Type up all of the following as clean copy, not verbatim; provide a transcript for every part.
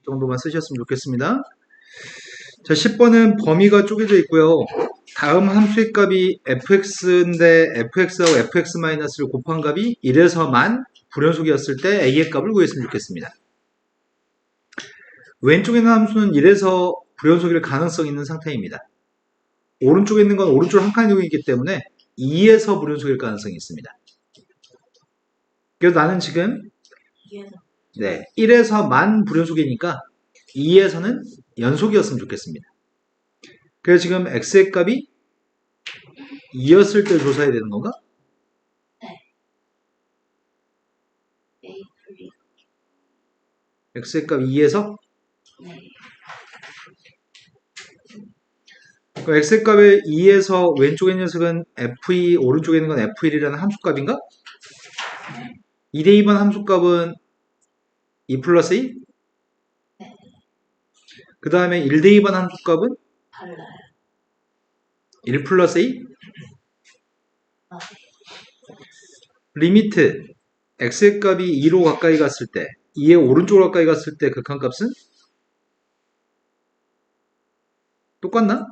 정도만 쓰셨으면 좋겠습니다. 자, 10번은 범위가 쪼개져 있고요. 다음 함수의 값이 fx인데 fx하고 fx-를 곱한 값이 1에서 만 불연속이었을 때 a의 값을 구했으면 좋겠습니다. 왼쪽에 있는 함수는 1에서 불연속일 가능성이 있는 상태입니다. 오른쪽에 있는 건 오른쪽 한 칸이 있기 때문에 2에서 불연속일 가능성이 있습니다. 그래서 나는 지금 1에서 만 불연속이니까 2에서는 연속이었으면 좋겠습니다. 그래서 지금 x의 값이 2였을 때 조사해야 되는 건가? x의 값 2에서? 그럼 x의 값의 2에서 왼쪽에 있는 녀석은 f2, 오른쪽에 있는 건 f1이라는 함수값인가? 2대 2번 함수값은 2 플러스 2? 그 다음에 1대 2번 함수값은? 1 플러스 2? 리미트 x의 값이 2로 가까이 갔을 때 2의 오른쪽으로 가까이 갔을 때 극한값은? 똑같나?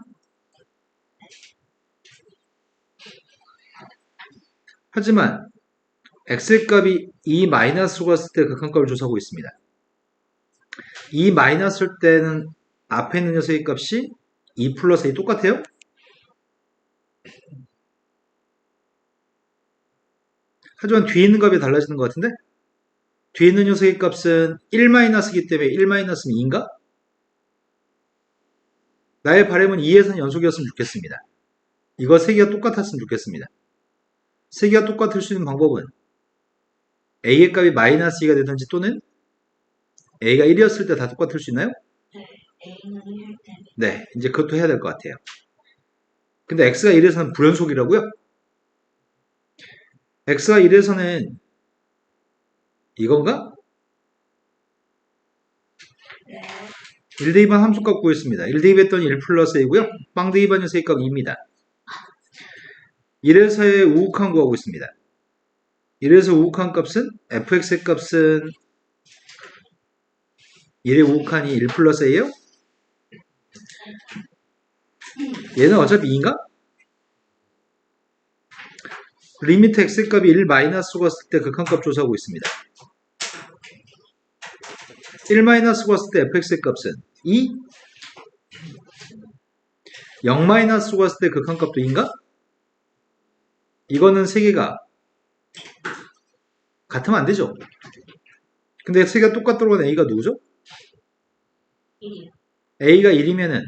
하지만 x의 값이 2 마이너스로 갔을 때 극한값을 조사하고 있습니다. 2 마이너스일 때는 앞에 있는 녀석의 값이 2 플러스 2 똑같아요? 하지만 뒤에 있는 값이 달라지는 것 같은데? 뒤에 있는 녀석의 값은 1 마이너스이기 때문에 1 마이너스는 2인가? 나의 바람은 2에서는 연속이었으면 좋겠습니다. 이거 세 개가 똑같았으면 좋겠습니다. 세 개가 똑같을 수 있는 방법은 a의 값이 마이너스 2가 되든지 또는 a가 1이었을 때 다 똑같을 수 있나요? A는 1일 때. 네, 이제 그것도 해야 될 것 같아요. 근데 x가 1에서는 불연속이라고요? x가 1에서는 이건가? 네. 1대 2번 함수값 구했습니다. 1대 2 했더니 1 플러스 a고요. 빵대 2번 녀석의 값 2입니다. 1에서의 우극한 구하고 있습니다. 1에서 우극한 값은 fx의 값은 1의 우극한이 1 플러스 a예요? 얘는 어차피 2인가? 리미트 x의 값이 1 마이너스로 갔을 때 극한값 조사하고 있습니다. 1 마이너스로 갔을 때 fx의 값은 2? 0 마이너스로 갔을 때 극한값도 2인가? 이거는 세 개가 같으면 안 되죠. 근데 세 개가 똑같도록 하는 a가 누구죠? 1이요. a가 1이면은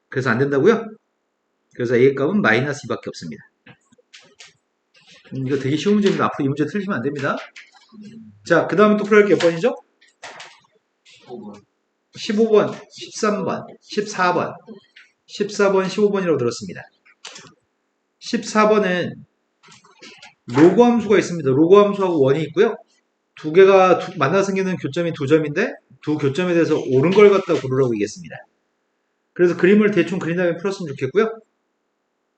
그래서 안 된다고요? 그래서 a의 값은 마이너스 2밖에 없습니다. 이거 되게 쉬운 문제입니다. 앞으로 이 문제 틀리시면 안 됩니다. 자, 그 다음에 또 풀어야 할 게 몇 번이죠? 15번, 13번, 14번, 14번, 15번이라고 들었습니다. 14번은 로그 함수가 있습니다. 로그 함수하고 원이 있고요. 두 개가 만나 생기는 교점이 두 점인데 두 교점에 대해서 옳은 걸 갖다 고르라고 얘기했습니다. 그래서 그림을 대충 그린 다음에 풀었으면 좋겠고요.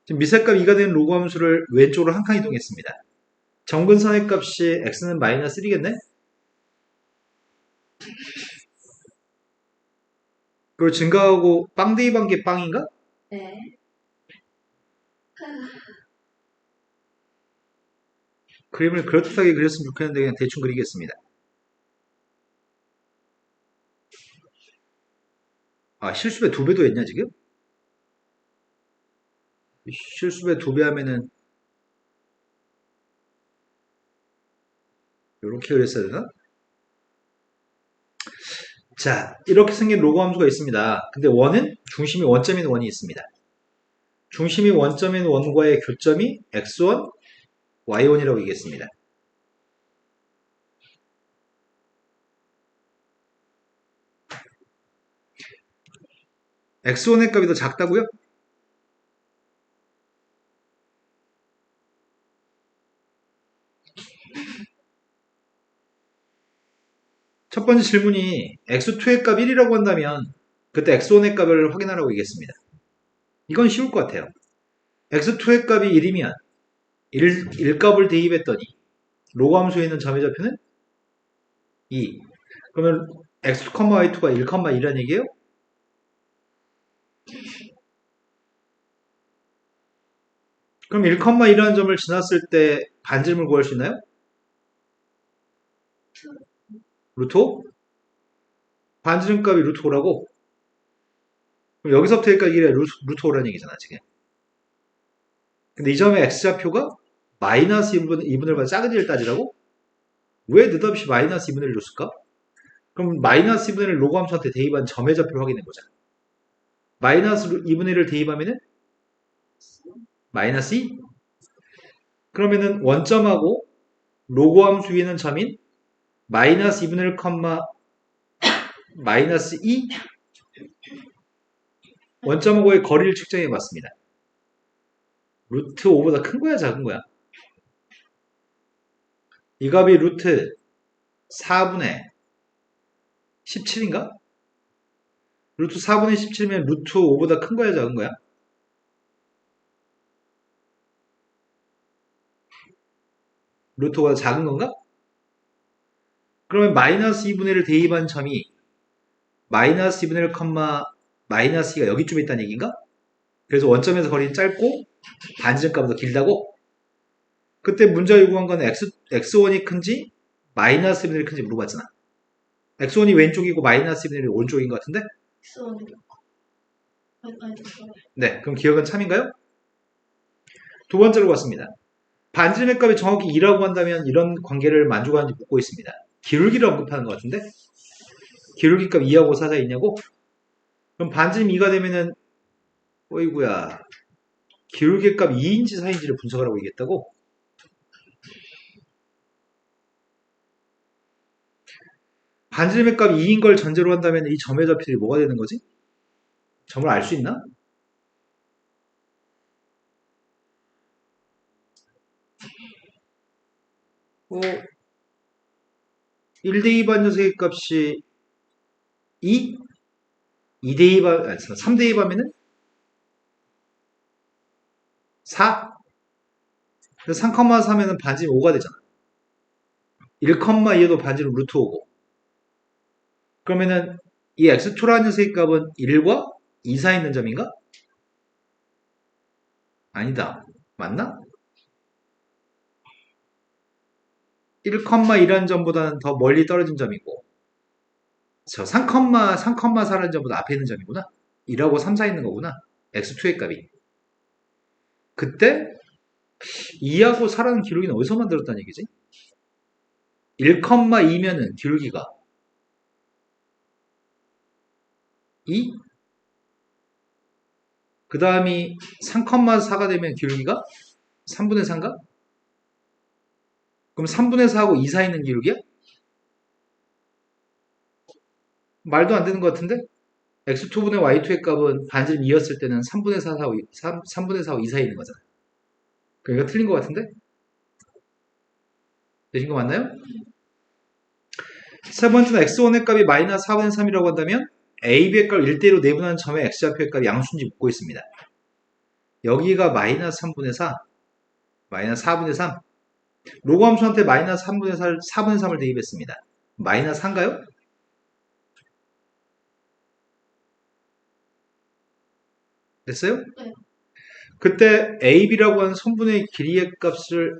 지금 미세값 2가 되는 로그 함수를 왼쪽으로 한 칸 이동했습니다. 정근선의 값이 x는 마이너스 1이겠네? 그리고 증가하고 빵 대입한 게 빵인가? 네. 그림을 그럴듯하게 그렸으면 좋겠는데 그냥 대충 그리겠습니다. 아, 실수배 2배도 했냐 지금? 실수배 2배 하면은 이렇게 그렸어야 되나? 자, 이렇게 생긴 로그 함수가 있습니다. 근데 원은 중심이 원점인 원이 있습니다. 중심이 원점인 원과의 교점이 x1, y1이라고 얘기했습니다. x1의 값이 더 작다고요? 첫 번째 질문이 x2의 값 1이라고 한다면 그때 x1의 값을 확인하라고 얘기했습니다. 이건 쉬울 것 같아요. x2의 값이 1이면 1값을 대입했더니 로그 함수에 있는 점의 좌표는 2. 그러면 x2, y2가 1, 1이라는 얘기예요? 그럼 1, 1이라는 점을 지났을 때 반지름을 구할 수 있나요? 루트 5? 반지름 값이 루트 5라고? 그럼 여기서부터 여기까지 이게 루트 5라는 얘기잖아, 지금. 근데 이 점의 x좌표가 마이너스 2분의 1보다 작은 일을 따지라고? 왜 느닷없이 마이너스 2분의 1을 줬을까? 그럼 마이너스 2분의 1을 로그 함수한테 대입한 점의 좌표를 확인해보자. 마이너스 2분의 1을 대입하면은 마이너스 2? 그러면은 원점하고 로그 함수 위에는 점인 마이너스 2분의 1, 마이너스 2? 원점하고의 거리를 측정해 봤습니다. 루트 5보다 큰 거야, 작은 거야? 이 값이 루트 4분의 17인가? 루트 4분의 17이면 루트 5보다 큰 거야, 작은 거야? 루트 5보다 작은 건가? 그러면 마이너스 2분의 1을 대입한 점이 마이너스 2분의 1, 마이너스 2가 여기쯤에 있다는 얘기인가? 그래서 원점에서 거리는 짧고 반지름 값보다 길다고? 그때 문제가 요구한 거는 x1이 큰지 마이너스 2분의 1이 큰지 물어봤잖아. x1이 왼쪽이고 마이너스 2분의 1이 오른쪽인 것 같은데? 수원으로. 아니, 네, 그럼 기억은 참인가요? 두 번째로 봤습니다. 반지름의 값이 정확히 2라고 한다면 이런 관계를 만족하는지 묻고 있습니다. 기울기를 언급하는 것 같은데? 기울기 값 2하고 4 사이 있냐고? 그럼 반지름 2가 되면은 어이구야, 기울기 값 2인지 4인지를 분석을 하고 있겠다고? 반지름의 값 2인 걸 전제로 한다면 이 점의 좌표들이 뭐가 되는 거지? 점을 알 수 있나? 어, 1대2 반녀석의 값이 2? 2대2 반, 아니, 3대2 반면은 4? 그래서 3,4면은 반지름 5가 되잖아. 1,2에도 반지름 루트 5고. 그러면은 이 x2라는 녀석의 값은 1과 2 사이에 있는 점인가? 아니다. 맞나? 1,2라는 점보다는 더 멀리 떨어진 점이고, 저 3,4라는 점보다 앞에 있는 점이구나. 1하고 3 사이에 있는 거구나. x2의 값이. 그때 2하고 4라는 기울기는 어디서 만들었다는 얘기지? 1,2면은 기울기가 2? 그 다음이 3,4가 되면 기울기가 3분의 4인가? 그럼 3분의 4하고 2 사이에 있는 기울기야? 말도 안 되는 것 같은데? x2분의 y2의 값은 반지름 2였을 때는 3분의 4하고 3분의 4하고 2 사이에 있는 거잖아. 그러니까 틀린 것 같은데? 되신 거 맞나요? 세 번째는 x1의 값이 마이너스 4분의 3이라고 한다면 AB의 값을 1대1로 내분하는 점의 x좌표의 값이 양수인지 묻고 있습니다. 여기가 마이너스 3분의 4, 마이너스 4분의 3. 로그 함수한테 마이너스 3분의 4분의 3을 대입했습니다. 마이너스 4인가요? 됐어요? 네. 그때 AB라고 하는 선분의 길이의 값을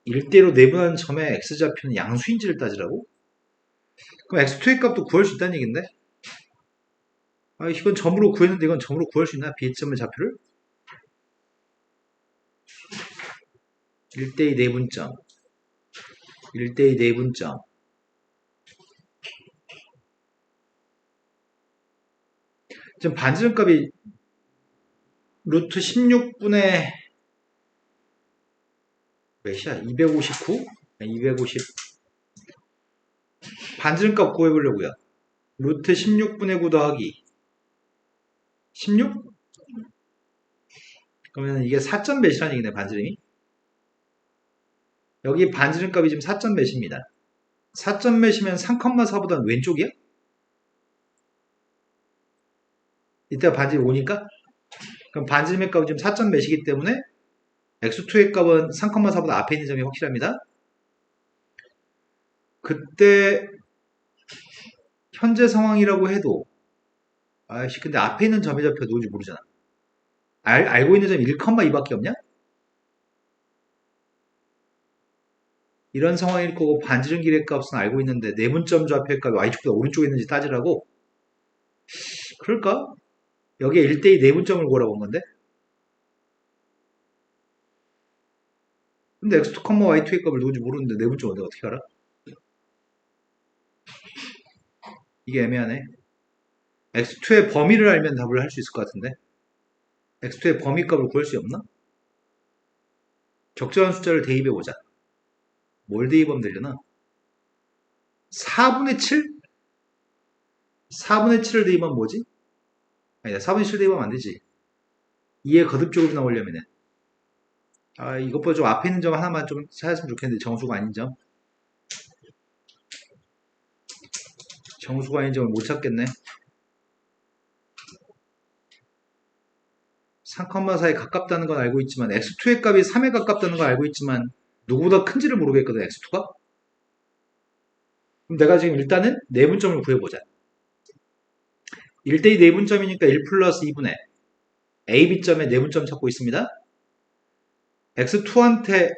1대1로 내분하는 점의 x좌표는 양수인지를 따지라고? 그럼 x2의 값도 구할 수 있다는 얘기인데? 아, 이건 점으로 구했는데 이건 점으로 구할 수 있나? B점의 좌표를? 1대2 내분점. 1대2 내분점. 지금 반지름 값이 루트 16분의 몇이야? 259? 250. 반지름 값 구해보려고요. 루트 16분의 9 더하기 16? 그러면 이게 4점 몇이라는 얘기네, 반지름이. 여기 반지름 값이 지금 4점 몇입니다. 4점 몇이면 3,4보다는 왼쪽이야? 이때가 반지름 5니까? 그럼 반지름의 값은 지금 4점 몇이기 때문에 x2의 값은 3,4보다 앞에 있는 점이 확실합니다. 그때 현재 상황이라고 해도 아이씨 근데 앞에 있는 점의 좌표가 누군지 모르잖아. 알고 있는 점이 1,2밖에 없냐? 이런 상황일 거고 반지름 길이의 값은 알고 있는데 내분점 좌표의 값이 y축보다 오른쪽에 있는지 따지라고? 그럴까? 여기에 1대2 내분점을 구하라고 한 건데? 근데 x2, y2의 값을 누군지 모르는데 내분점 내가 어떻게 알아? 이게 애매하네. x2의 범위를 알면 답을 할 수 있을 것 같은데 x2의 범위 값을 구할 수 없나? 적절한 숫자를 대입해보자. 뭘 대입하면 되려나? 4분의 7? 4분의 7을 대입하면 뭐지? 아니다, 4분의 7 대입하면 안 되지. 2의 거듭적으로 나오려면은. 아, 이것보다 좀 앞에 있는 점 하나만 좀 찾았으면 좋겠는데, 정수가 아닌 점. 정수가 아닌 점을 못 찾겠네. 3,4에 가깝다는 건 알고 있지만, x2의 값이 3에 가깝다는 걸 알고 있지만, 누구보다 큰지를 모르겠거든, x2가? 그럼 내가 지금 일단은 내분점을 구해보자. 1대2 내분점이니까 1 플러스 2분의 A, B점에 내분점 찾고 있습니다. x2한테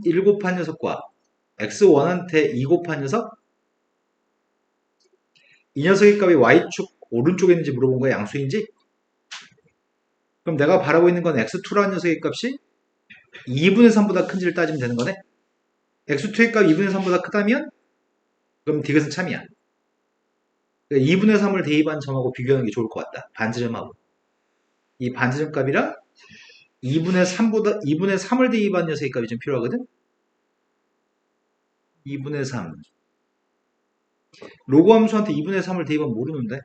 1 곱한 녀석과 x1한테 2 곱한 녀석? 이 녀석의 값이 y축 오른쪽에 있는지 물어본 거야, 양수인지? 그럼 내가 바라고 있는 건 x2라는 녀석의 값이 2분의 3보다 큰지를 따지면 되는 거네? x2의 값이 2분의 3보다 크다면? 그럼 디귿은 참이야. 2분의 3을 대입한 점하고 비교하는 게 좋을 것 같다. 반지름하고. 이 반지름 값이랑 2분의 3을 대입한 녀석의 값이 좀 필요하거든? 2분의 3. 로그 함수한테 2분의 3을 대입하면 모르는데?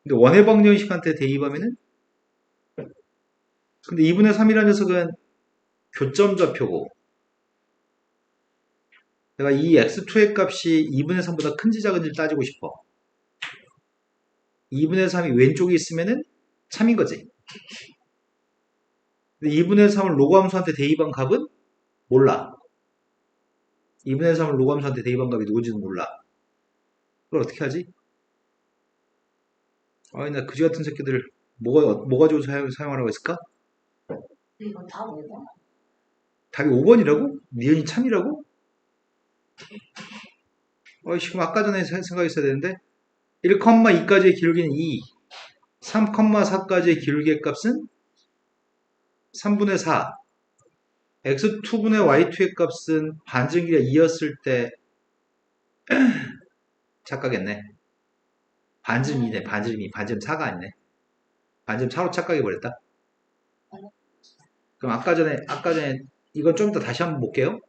근데 원의 방정식한테 대입하면은? 근데 2분의 3이라는 녀석은 교점 좌표고, 내가 이 x2의 값이 2분의 3보다 큰지 작은지를 따지고 싶어. 2분의 3이 왼쪽에 있으면은 참인 거지. 근데 2분의 3을 로그 함수한테 대입한 값은 몰라. 2분의 3을 로그 함수한테 대입한 값이 누군지도 몰라. 그걸 어떻게 하지? 아니, 나 그지 같은 새끼들 뭐 가지고 사용하라고 했을까? 이거 다 뭐고? 답이 5번이라고? 니은이 참이라고? 지금 아까 전에 생각했어야 되는데 1,2까지의 기울기는 2, 3,4까지의 기울기의 값은 3분의 4, x2분의 y2의 값은 반지름 길이가 2였을 때 착각했네. 반지름 2네. 반지름 2. 반지름 4가 아니네. 반지름 4로 착각해버렸다. 그럼 아까 전에 이건 좀 이따 다시 한번 볼게요.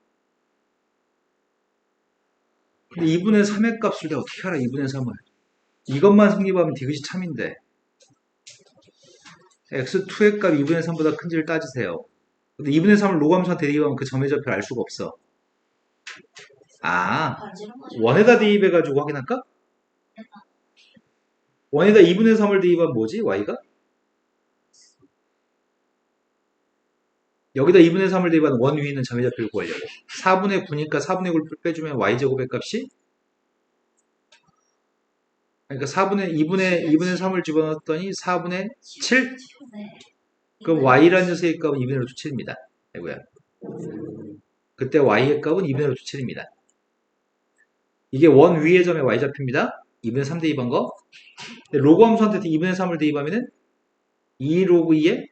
근데 2분의 3의 값을 내가 어떻게 알아? 2분의 3을. 이것만 성립하면 디귿이 참인데 x2의 값 2분의 3보다 큰지를 따지세요. 근데 2분의 3을 로그함수한테 대입하면 그 점의 좌표를 알 수가 없어. 아, 원에다 대입해가지고 확인할까? 원에다 2분의 3을 대입하면 뭐지? y가? 여기다 2분의 3을 대입하면 원 위에 있는 점의 좌표를 구하려고. 4분의 9니까 4분의 9를 빼주면 y제곱의 값이 그러니까 2분의 3을 집어넣었더니 4분의 7? 네. 그럼 y라는 녀석의 값은 2분의 루트 7입니다. 아이고야. 그때 y의 값은 2분의 루트 7입니다. 이게 원 위의 점의 y좌표입니다. 2분의 3 대입한 거. 로그 함수한테 2분의 3을 대입하면은 2 로그 2에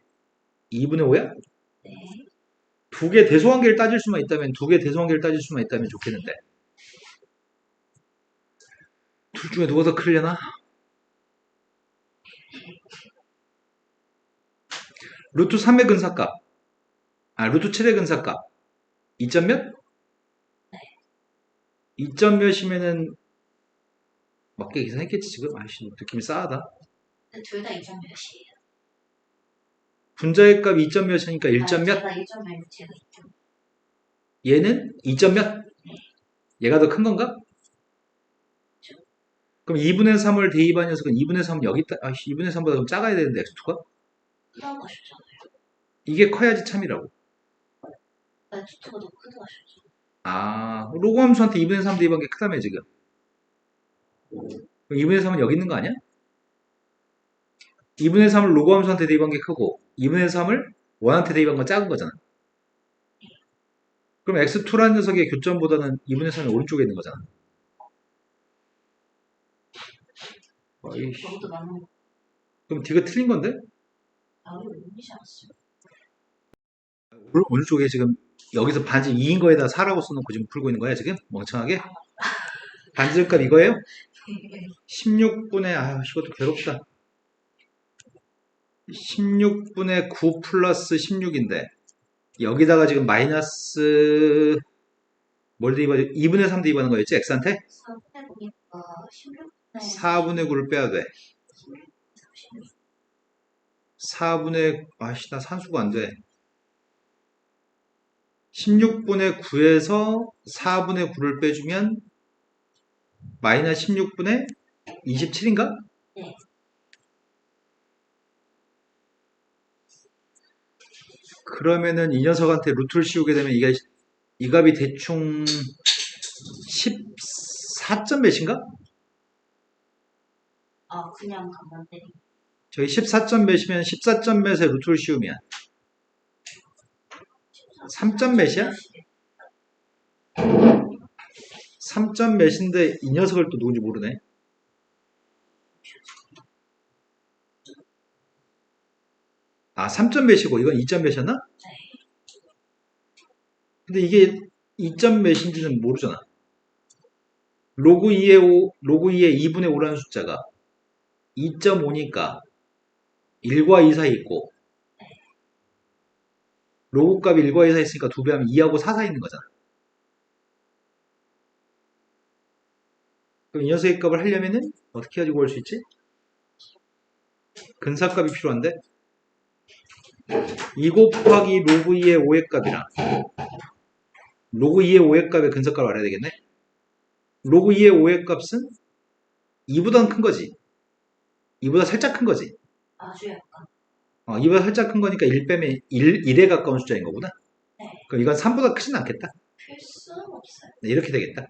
2분의 5야? 네. 두 개 대소관계를 따질 수만 있다면 좋겠는데. 둘 중에 누가 더 크려나? 루트 3의 근사값. 루트 7의 근사값. 2점 몇? 2점 몇이면은 맞게 계산했겠지 지금? 아이씨 느낌이 싸하다. 둘 다 2점 몇이에요? 분자의 값 2점 몇이니까 1점 몇? 제가 1점 말고 제가 2점. 얘는 2점 몇? 얘가 더 큰 건가? 그럼 2분의 3을 대입한 녀석은 2분의 3 여기 있다. 2분의 3보다 좀 작아야 되는데 x2가? 크다고 하셨잖아요. 이게 커야지 참이라고. x2가 더 크다고 하셨죠. 아, 로그 함수한테 2분의 3 대입한 게 크다며, 지금. 2분의 3은 여기 있는 거 아니야? 2분의 3을 로그 함수한테 대입한 게 크고, 2분의 3을 원한테 대입한 건 작은 거잖아. 그럼 x2라는 녀석의 교점보다는 2분의 3이 오른쪽에 있는 거잖아. 어이씨. 너도 맞는 거. 그럼 D가 틀린 건데? 나도 의미지 않았어. 오른쪽에 지금 여기서 반지 2인 거에다 4라고 써놓고 지금 풀고 있는 거야, 지금? 멍청하게? 반지름값 이거예요? 16분의, 아, 이것도 괴롭다. 16분의 9 플러스 16인데, 여기다가 지금 마이너스, 뭘 대입하죠? 2분의 3 대입하는 거였지, x한테? 4분의 보니까 16분의 4분의 9를 빼야 돼. 36. 4분의, 아씨, 나 산수가 안 돼. 16분의 9에서 4분의 9를 빼주면, 마이너스 16분의 27인가? 네. 그러면은 이 녀석한테 루트를 씌우게 되면 이 값이 대충 14점 몇인가? 아, 그냥 간만 때리. 저희 14점 몇이면 14점 몇에 루트를 씌우면 3점 몇이야? 3점 몇인데 이 녀석을 또 누군지 모르네. 아, 3점 몇이고 이건 2점 몇이었나? 근데 이게 2점 몇인지는 모르잖아. 로그 2의 5, 로그 2의 2분의 5라는 숫자가 2.5니까 1과 2 사이 있고 로그 값이 1과 2 사이 있으니까 2배 하면 2하고 4 사이 있는 거잖아. 그럼 이 녀석의 값을 하려면은 어떻게 가지고 올 수 있지? 근사값이 필요한데 2 곱하기 로그 2의 5의 값이랑 로그 2의 5의 값의 근사값을 알아야 되겠네. 로그 2의 5의 값은 2보다는 큰 거지. 2보다 살짝 큰 거지. 아주 약간. 2보다 살짝 큰 거니까 1 빼면 1에 가까운 숫자인 거구나. 네. 그럼 이건 3보다 크진 않겠다. 필수는 없어요. 네, 이렇게 되겠다.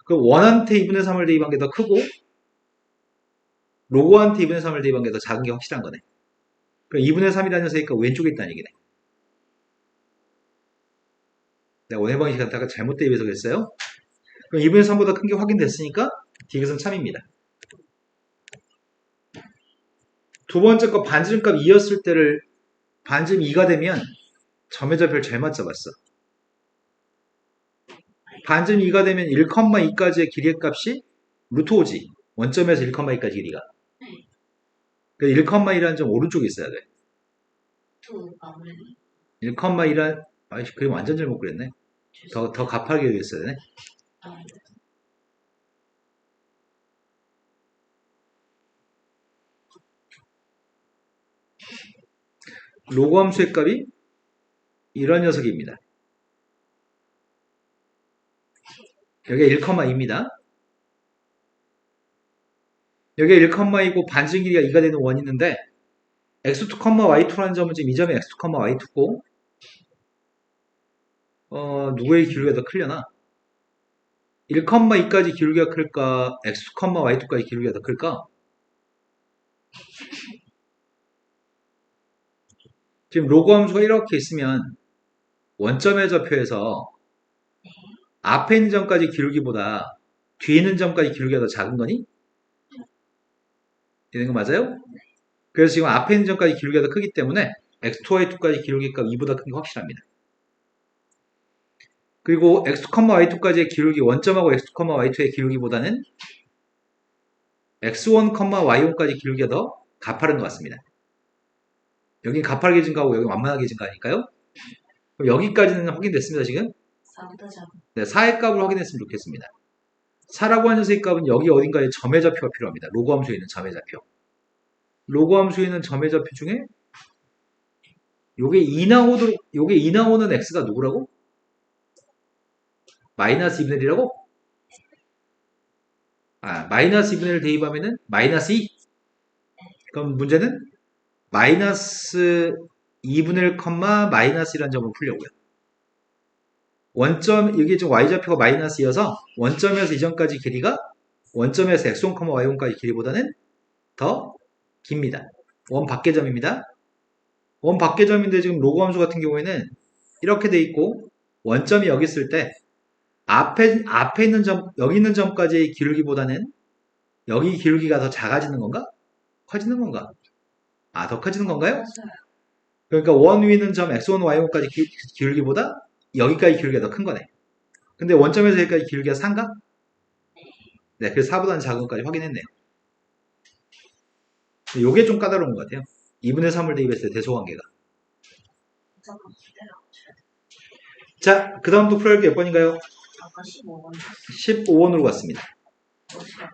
그럼 원한테 2분의 3을 대입한 게 더 크고 로그한테 2분의 3을 대입한 게 더 작은 게 확실한 거네. 그럼 2분의 3이라는 녀석이니까 왼쪽에 있다는 얘기네. 내가 원의 방식 갖다가 잘못 대입해서 그랬어요. 그럼 2분의 3보다 큰 게 확인됐으니까 디귿은 참입니다. 두 번째 거 반지름값 2였을 때를 반지름 2가 되면 점의 좌표를 잘못 잡았어. 반지름 2가 되면 1,2까지의 길이의 값이 루트 5지. 원점에서 1,2까지 길이가. 그래서 1,2라는 점 오른쪽에 있어야 돼. 또 아무래도 1,2란, 아이씨, 그림 완전 잘못 그렸네. 더 가파르게 그렸어야 되네. 아무래도 로그 함수의 값이 이런 녀석입니다. 여기가 1,2입니다. 여기가 1,2고 반지름 길이가 2가 되는 원이 있는데 x2, y2라는 점은 지금 이 점이 x2, y2고 누구의 기울기가 더 크려나? 1,2까지 기울기가 클까? x2, y2까지 기울기가 더 클까? 지금 로그 함수가 이렇게 있으면 원점의 좌표에서 앞에 있는 점까지 기울기보다 뒤에 있는 점까지 기울기가 더 작은 거니? 되는 거 맞아요? 그래서 지금 앞에 있는 점까지 기울기가 더 크기 때문에 x2, y2까지 기울기가 2보다 큰 게 확실합니다. 그리고 x2, y2까지의 기울기, 원점하고 x2, y2의 기울기보다는 x1, y1까지 기울기가 더 가파른 것 같습니다. 여긴 가파르게 증가하고 여긴 완만하게 증가하니까요. 그럼 여기까지는 확인됐습니다, 지금? 4보다 작은. 네, 4의 값을 확인했으면 좋겠습니다. 4라고 하는 녀석의 값은 여기 어딘가에 점의 좌표가 필요합니다. 로그 함수에 있는 점의 좌표. 로그 함수에 있는 점의 좌표 중에 요게 2 나오는 x가 누구라고? 마이너스 2분의 1이라고? 마이너스 2분의 1 대입하면은 마이너스 2. 그럼 문제는 마이너스 2분의 1, 마이너스 1이라는 점을 풀려고요. 원점, 이게 지금 y좌표가 마이너스여서 원점에서 이전까지 길이가 원점에서 x1, y1까지 길이보다는 더 깁니다. 원 밖의 점입니다. 원 밖의 점인데 지금 로그 함수 같은 경우에는 이렇게 돼 있고 원점이 여기 있을 때 앞에 있는 점, 여기 있는 점까지의 기울기보다는 여기 기울기가 더 작아지는 건가? 커지는 건가? 아, 더 커지는 건가요? 맞아요. 그러니까 원 위에 있는 점 x1, y1까지 기울기보다 여기까지 기울기가 더 큰 거네. 근데 원점에서 여기까지 기울기가 4인가? 네, 그래서 4보다는 작은 것까지 확인했네요. 요게 좀 까다로운 것 같아요. 2분의 3을 대입했을 때 대소관계가. 잠깐 기다려. 자, 그 다음 또 풀어야 할 게 몇 번인가요? 아까 15번 15번으로 갔습니다. 어디가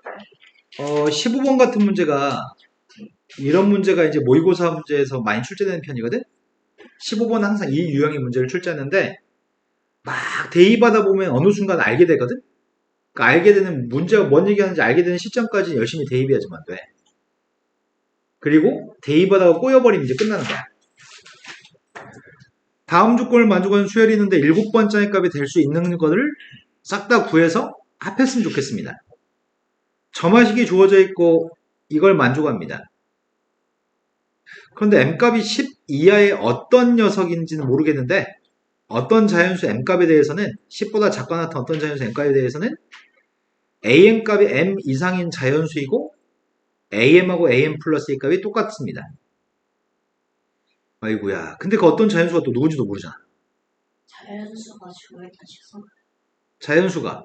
15번 같은 문제가 이런 문제가 이제 모의고사 문제에서 많이 출제되는 편이거든? 15번은 항상 이 유형의 문제를 출제하는데 막 대입하다 보면 어느 순간 알게 되거든? 그러니까 알게 되는 문제가 뭔 얘기하는지 알게 되는 시점까지 열심히 대입해야지만 돼. 그리고 대입하다가 꼬여버리면 이제 끝나는 거야. 다음 조건을 만족하는 수열이 있는데 7번째의 값이 될 수 있는 것을 싹 다 구해서 합했으면 좋겠습니다. 점화식이 주어져 있고 이걸 만족합니다. 그런데 m값이 10 이하의 어떤 녀석인지는 모르겠는데 어떤 자연수 m값에 대해서는 10보다 작거나 같은 어떤 자연수 m값에 대해서는 am값이 m 이상인 자연수이고 am하고 am 플러스 1 값이 똑같습니다. 아이고야. 근데 그 어떤 자연수가 또 누군지도 모르잖아. 자연수가 주어있다 싶어. 자연수가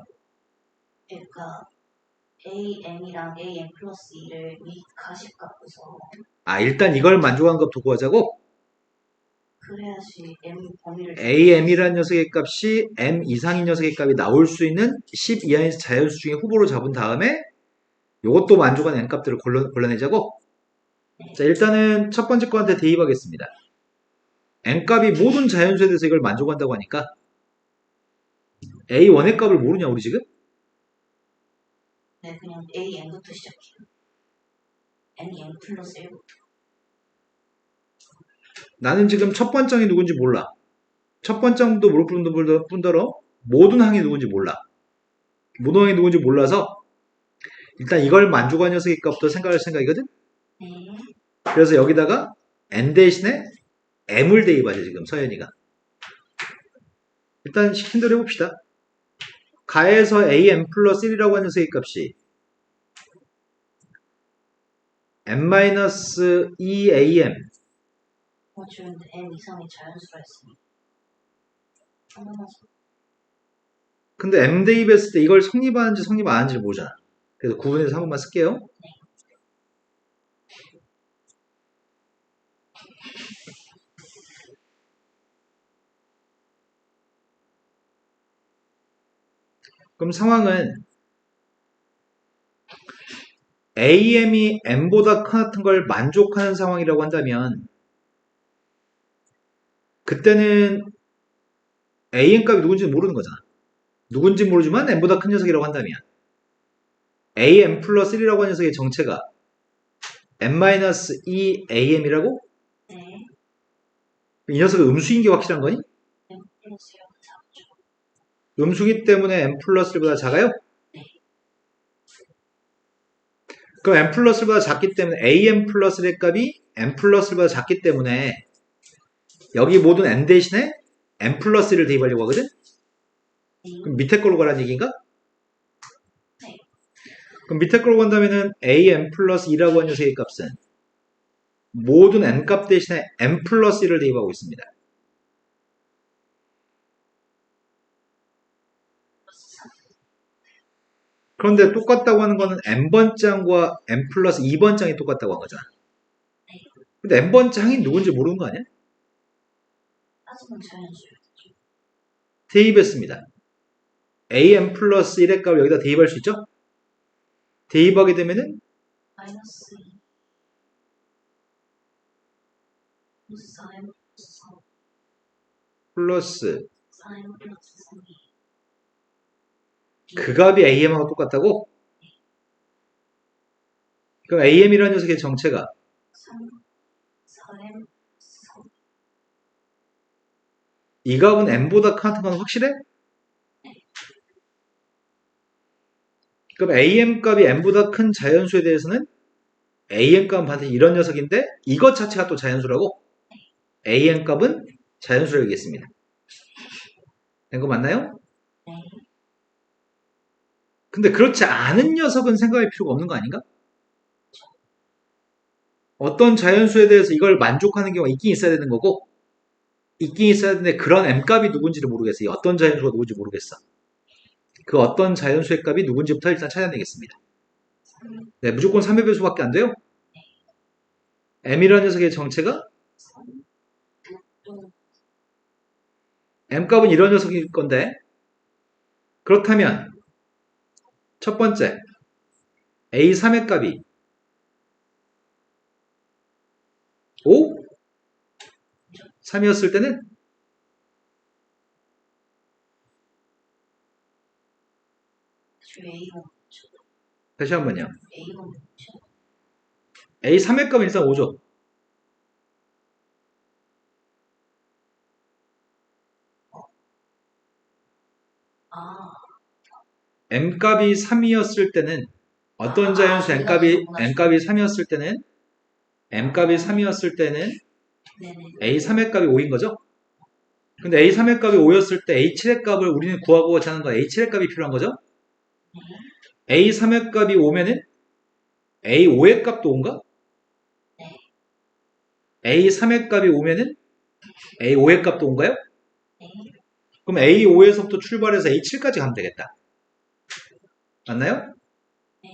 그러니까 am이랑 am 플러스 2를 가십 값에서 일단 이걸 만족한 값도 구하자고. 그래야지 m 범위를 am이라는 녀석의 값이 m 이상인 녀석의 값이 나올 수 있는 10 이하의 자연수 중에 후보로 잡은 다음에 이것도 만족한 n 값들을 골라내자고. 자, 일단은 첫 번째 거한테 대입하겠습니다. n 값이 모든 자연수에 대해서 이걸 만족한다고 하니까 a1의 값을 모르냐 우리 지금? 네, 그냥 am부터 시작해요. m 플러스 1부터. 나는 지금 첫 번째이 누군지 몰라. 첫 번째도 모를 뿐더러 모든 항이 누군지 몰라. 모든 항이 누군지 몰라서 일단 이걸 만족한 녀석의 값부터 생각할 생각이거든? 네. 그래서 여기다가 n 대신에 m을 대입하죠 지금 서연이가. 일단 시킨 대로 해봅시다. 가에서 am 플러스 1이라고 하는 녀석의 값이 m-2am 주는데 m 이상의 자연수가 있습니다. 하나만 근데 m 대입했을 때 이걸 성립하는지 성립 안 하는지를 모르잖아. 그래서 구분해서 한 번만 쓸게요. 그럼 상황은 am이 m보다 큰 걸 만족하는 상황이라고 한다면 그때는 am 값이 누군지 모르는 거잖아. 누군지 모르지만 m보다 큰 녀석이라고 한다면 am 플러스 1이라고 하는 녀석의 정체가 m-2am이라고? 네. 이 녀석은 음수인 게 확실한 거니? m 플러스 1부터 잡죠. 음수기 때문에 m 플러스 1보다 작아요? 그럼 m 플러스 1보다 작기 때문에 am 플러스 1의 값이 m 플러스 1보다 작기 때문에 여기 모든 n 대신에 m 플러스 1을 대입하려고 하거든? 네. 그럼 밑에 걸로 가라는 얘기인가? 네. 그럼 밑에 걸로 간다면은 am 플러스 2라고 하는 녀석의 값은 모든 n 값 대신에 m 플러스 1을 대입하고 있습니다. 그런데 똑같다고 하는 거는 n번째 항과 n 플러스 2번째 항이 똑같다고 한 거잖아. 근데 n번째 항이 누군지 모르는 거 아니야? 따지면 자연수예요. 대입했습니다. am 플러스 1의 값을 여기다 대입할 수 있죠? 대입하게 되면은 마이너스 2 플러스 4m 플러스 3 플러스 4m 플러스 3이 그 값이 am하고 똑같다고? 그럼 am이라는 녀석의 정체가 3 4m 3 이 값은 m보다 같은 건 확실해? 그럼 am 값이 n보다 큰 자연수에 대해서는 am 값은 반드시 이런 녀석인데 이것 자체가 또 자연수라고 am 값은 자연수라고 얘기했습니다. 된 거 맞나요? 네. 근데 그렇지 않은 녀석은 생각할 필요가 없는 거 아닌가? 어떤 자연수에 대해서 이걸 만족하는 경우가 있긴 있어야 되는 거고 있긴 있어야 되는데 그런 m값이 누군지를 모르겠어. 이 어떤 자연수가 누군지 모르겠어. 그 어떤 자연수의 값이 누군지부터 일단 찾아내겠습니다. 네, 무조건 3의 배수밖에 안 돼요. m이라는 녀석의 정체가 m값은 이런 녀석일 건데 그렇다면 첫 번째 a3의 값이 5? 3이었을 때는 A가 다시 한번요. A가 뭐죠? a3의 값은 일단 5죠. 아, m값이 3이었을 때는 어떤 자연수 m값이 3이었을 때는 m값이 3이었을 때는 네네. a3의 값이 5인 거죠. 근데 a3의 값이 5였을 때 a7의 값을 우리는 구하고자 하는 건 a7의 값이 필요한 거죠. a3의 값이 5면은 a5의 값도 5인가? 네. a3의 값이 5면은 a5의 값도 5인가요? 네. 그럼 a5에서부터 출발해서 a7까지 가면 되겠다. 맞나요? 네.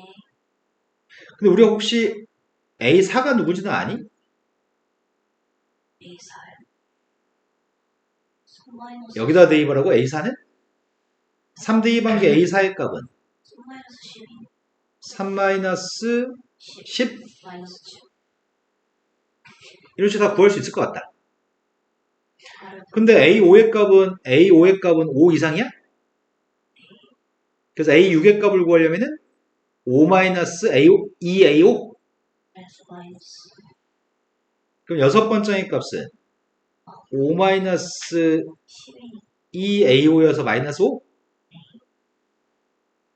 근데 우리가 혹시 a4가 누구지는 아니? A4요. 3 마이너스 여기다 대입하라고 a4는? 3 대입한 게 a4의 값은 3 마이너스 12. 3 마이너스 10 10? 마이너스 7. 이런 식으로 다 구할 수 있을 것 같다. 다른 근데 a5의 값은 5 이상이야? 그래서 a6의 값을 구하려면은 5 마이너스 a5, 2a5? 마이너스 그럼 여섯 번째의 값은 5 마이너스 12. 2a5여서 마이너스 5?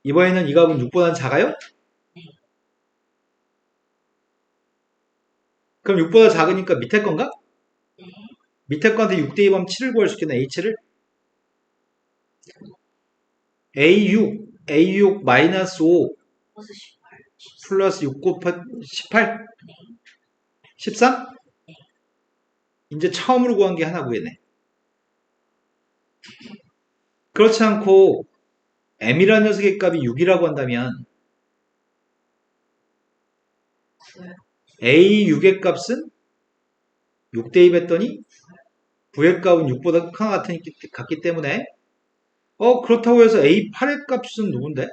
이번에는 이 값은 6보다는 작아요? 그럼 6보다 작으니까 밑에 건가? 네. 밑에 건한테 6 대입하면 7을 구할 수 있겠네, h를. a6 마이너스 5 플러스 18. 플러스 6 곱하기 18? 13? 이제 처음으로 구한 게 하나 구했네. 그렇지 않고 m이라는 녀석의 값이 6이라고 한다면 9요. a6의 값은 6 대입했더니 9의 값은 6보다 같기 때문에 그렇다고 해서 a8의 값은 누군데?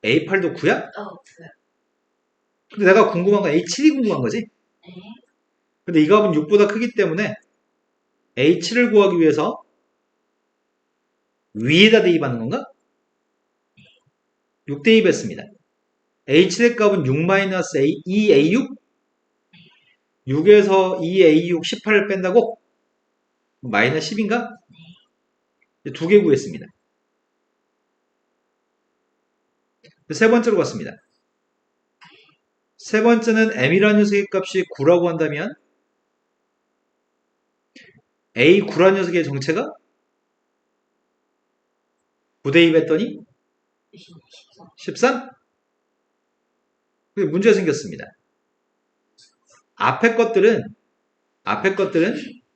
a8도 9야? 9요. 근데 내가 궁금한 건 a7이 궁금한 거지? 네. 근데 이 값은 6보다 크기 때문에 a7을 구하기 위해서 위에다 대입하는 건가? 6 대입했습니다. a7의 값은 6 마이너스 2a6? 6에서 2a6 18을 뺀다고? 마이너스 10인가? 두 개 구했습니다. 세 번째로 갔습니다. 세 번째는 m이라는 녀석의 값이 9라고 한다면 a9라는 녀석의 정체가 9 대입했더니 13? 근데 문제가 생겼습니다. 앞에 것들은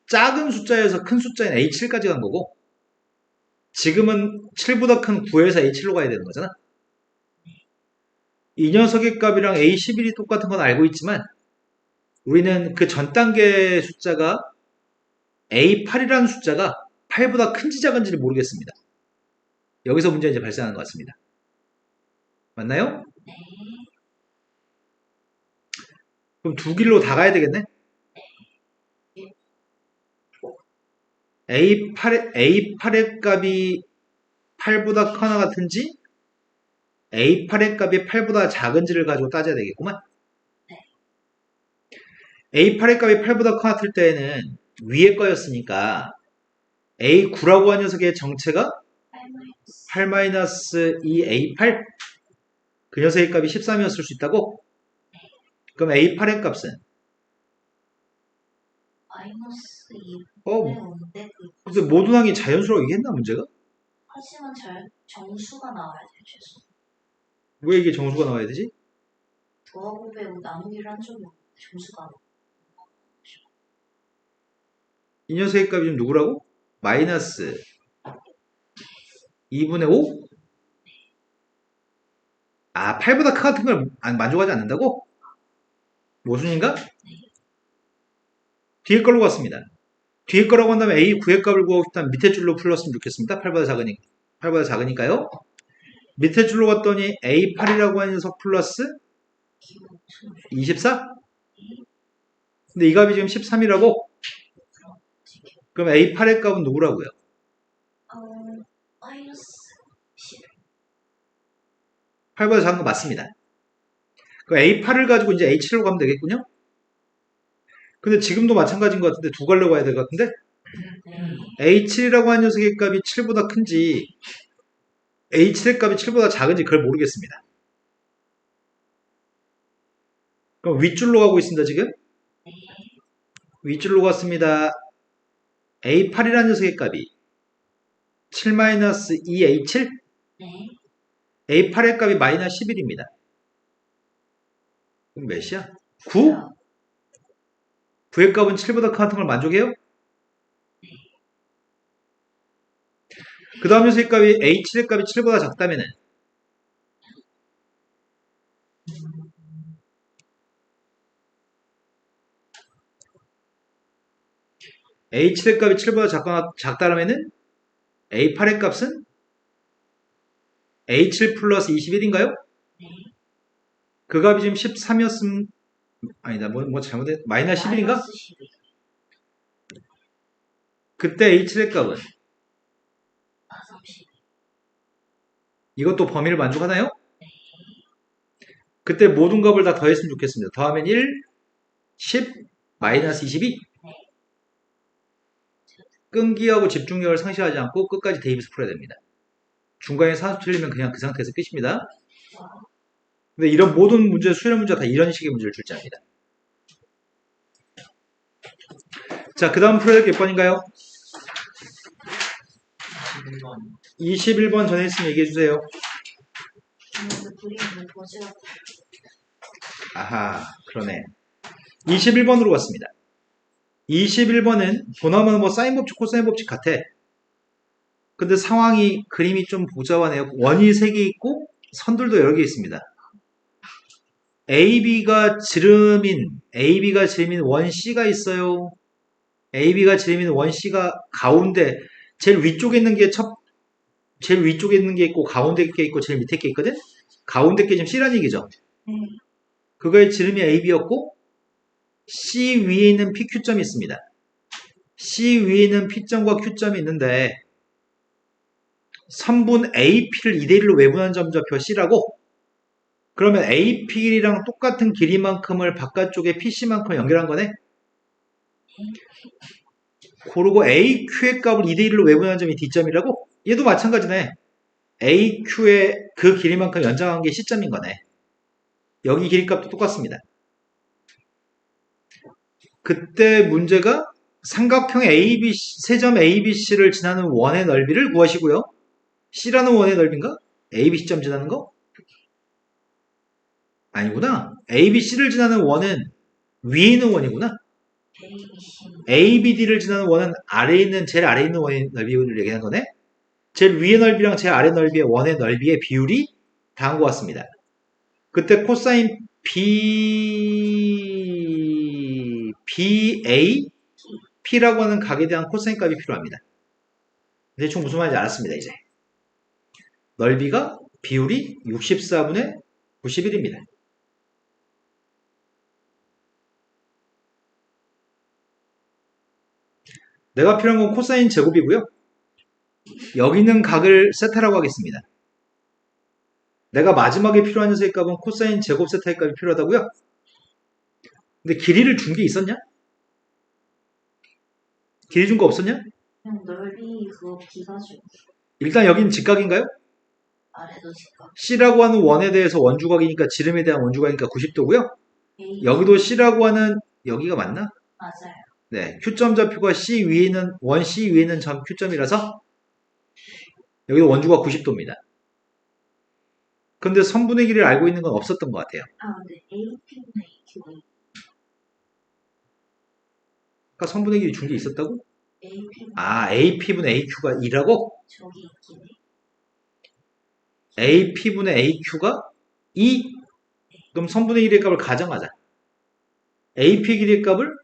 작은 숫자에서 큰 숫자인 a7까지 간 거고 지금은 7보다 큰 9에서 a7로 가야 되는 거잖아. 이 녀석의 값이랑 a11이 똑같은 건 알고 있지만 우리는 그 전 단계 숫자가 a8이라는 숫자가 8보다 큰지 작은지를 모르겠습니다. 여기서 문제가 이제 발생하는 것 같습니다. 맞나요? 네. 그럼 두 길로 다 가야 되겠네? A8의 값이 8보다 크거나 같은지 A8의 값이 8보다 작은지를 가지고 따져야 되겠구만. A8의 값이 8보다 커 같을 때에는 위에 거였으니까 A9라고 한 녀석의 정체가 8 마이너스 8-2A8 그 녀석의 값이 13이었을 수 있다고? 그럼 A8의 값은 마이너스 2분의 어 5인데 근데 모dun항이 자연수라고 얘기했나 문제가? 하지만 정수가 나와야 돼 최소. 왜 이게 정수가 나와야 되지? 더하고 빼고 나누기를 한 적이 없는데 정수가 나와. 이 녀석의 값이 좀 누구라고? 마이너스 2분의 5? 아 8보다 크 같은 걸 만족하지 않는다고? 모순인가? 뒤에 걸로 갔습니다. 뒤에 거라고 한다면 A 9의 값을 구하고 싶다면 밑에 줄로 풀렀으면 좋겠습니다. 8보다 작으니까요. 밑에 줄로 갔더니 A8이라고 하는 녀석 플러스 24? 근데 이 값이 지금 13이라고? 그럼 A8의 값은 누구라고요? 마이너스 10. 8보다 작은 거 맞습니다. 그럼 A8을 가지고 이제 A7로 가면 되겠군요? 근데 지금도 마찬가지인 것 같은데 두 갈로 가야 될 것 같은데 A7이라고 하는 녀석의 값이 7보다 큰지 A7의 값이 7보다 작은지 그걸 모르겠습니다. 그럼 윗줄로 가고 있습니다 지금. 윗줄로 갔습니다. A8이라는 녀석의 값이 7-2A7? 네. A8의 값이 마이너스 11입니다. 그럼 몇이야? 9? 9의 값은 7보다 큰 같은 걸 만족해요? 그 다음 녀석의 값이 A7의 값이 7보다 작다면은 A7의 값이 7보다 작다라면은 A8의 값은 A7 플러스 21인가요? 네. 그 값이 지금 13이었음, 아니다, 뭐 잘못했, 마이너스 11인가? 마이너스 11. 그때 H7의 값은? 아, 30. 이것도 범위를 만족하나요? 그때 모든 값을 다 더했으면 좋겠습니다. 더하면 1, 10, 마이너스 22. 끈기하고 집중력을 상실하지 않고 끝까지 대입해서 풀어야 됩니다. 중간에 산수 틀리면 그냥 그 상태에서 끝입니다. 근데 이런 모든 문제, 수련 문제가 다 이런 식의 문제를 출제합니다. 자, 그 다음 풀어야 될 게 몇 번인가요? 21번 전에 했으면 얘기해주세요. 그림을 거지 같아. 아하, 그러네. 21번으로 갔습니다. 21번은 보나마나 뭐 사인 법칙, 코사인 법칙 같아. 근데 상황이, 그림이 좀 복잡하네요. 원이 3개 있고 선들도 여러 개 있습니다. AB가 지름인 원 C가 있어요. AB가 지름인 원 C가 가운데 제일 위쪽에 있는 게 제일 위쪽에 있는 게 있고 가운데 게 있고 제일 밑에 게 있거든. 가운데 게 지금 C라는 얘기죠. 그거의 지름이 AB였고 C 위에 있는 PQ점이 있습니다. C 위에 있는 P점과 Q점이 있는데 선분 AP를 2대1로 외분한 점좌표 C라고. 그러면 AP랑 똑같은 길이만큼을 바깥쪽에 PC만큼 연결한 거네. 그리고 AQ의 값을 2대1로 외분한 점이 D점이라고? 얘도 마찬가지네. AQ의 그 길이만큼 연장한 게 C점인 거네. 여기 길이값도 똑같습니다. 그때 문제가 삼각형 세점 ABC를 지나는 원의 넓이를 구하시고요. C라는 원의 넓이인가? ABC점 지나는 거? 아니구나. ABC를 지나는 원은 위에 있는 원이구나. ABD를 지나는 원은 제일 아래에 있는 원의 넓이를 얘기하는 거네. 제일 위의 넓이랑 제일 아래 넓이의 원의 넓이의 비율이 다한 것 같습니다. 그때 코사인 BA, P라고 하는 각에 대한 코사인 값이 필요합니다. 대충 무슨 말인지 알았습니다, 이제. 넓이가 비율이 64분의 91입니다. 내가 필요한 건 코사인 제곱이고요. 여기 있는 각을 세타라고 하겠습니다. 내가 마지막에 필요한 녀석의 값은 코사인 제곱 세타의 값이 필요하다고요? 근데 길이를 준 게 있었냐? 길이 준 거 없었냐? 그냥 넓이 그거 비가지고. 일단 여긴 직각인가요? 아래도 직각. C라고 하는 원에 대해서 원주각이니까 지름에 대한 원주각이니까 90도고요. A. 여기도 C라고 하는 여기가 맞나? 맞아요. 네, Q점 좌표가 C 위에 있는 원 C 위에 있는 점 Q점이라서 여기도 원주각 90도입니다. 근데 선분의 길이를 알고 있는 건 없었던 것 같아요. 근데 AP분의 AQ가 아까 선분의 길이 준 게 있었다고? AP분의 AP분의 AQ가 2라고? 저기 있긴 해. AP분의 AQ가 2? 그럼 선분의 길이의 값을 가정하자. AP 길이의 값을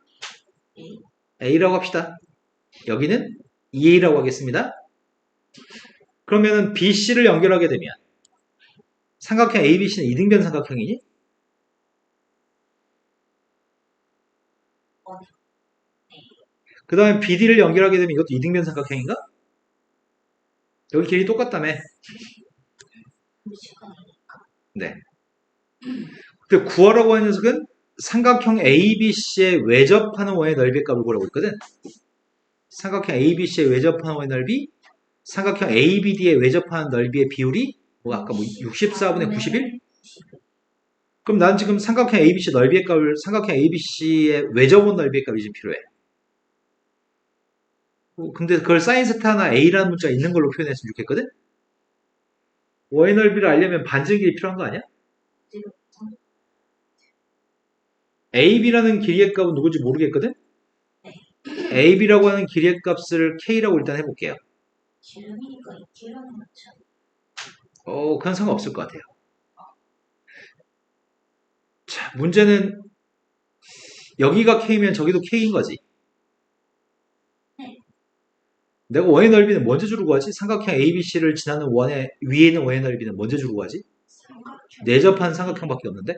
A. A라고 합시다. 여기는 2A라고 하겠습니다. 그러면은 BC를 연결하게 되면 삼각형 ABC는 이등변 삼각형이니? 그 다음에 BD를 연결하게 되면 이것도 이등변 삼각형인가? 여기 길이 똑같다며. 직각이니까. 네. 근데 구하라고 하는 녀석은 삼각형 ABC에 외접하는 원의 넓이의 값을 구하라고 했거든. 삼각형 ABC에 외접하는 원의 넓이, 삼각형 ABD에 외접하는 넓이의 비율이 뭐 아까 뭐 64분의 91? 그럼 난 지금 삼각형 ABC 넓이의 값을 삼각형 ABC의 외접원 넓이의 값이 지금 필요해. 근데 그걸 사인 세타나 A라는 문자가 있는 걸로 표현했으면 좋겠거든? 원의 넓이를 알려면 반지름 길이 필요한 거 아니야? AB라는 길이의 값은 누군지 모르겠거든? AB라고 하는 길이의 값을 K라고 일단 해볼게요. 지름이니까 이렇게라는 거죠. 그건 상관없을 것 같아요. 자, 문제는 여기가 K면 저기도 K인 거지. 내가 원의 넓이는 먼저 주로 구하지? 삼각형 ABC를 지나는 원의 위에 있는 원의 넓이는 먼저 주로 구하지? 삼각형. 내접한 삼각형밖에 없는데?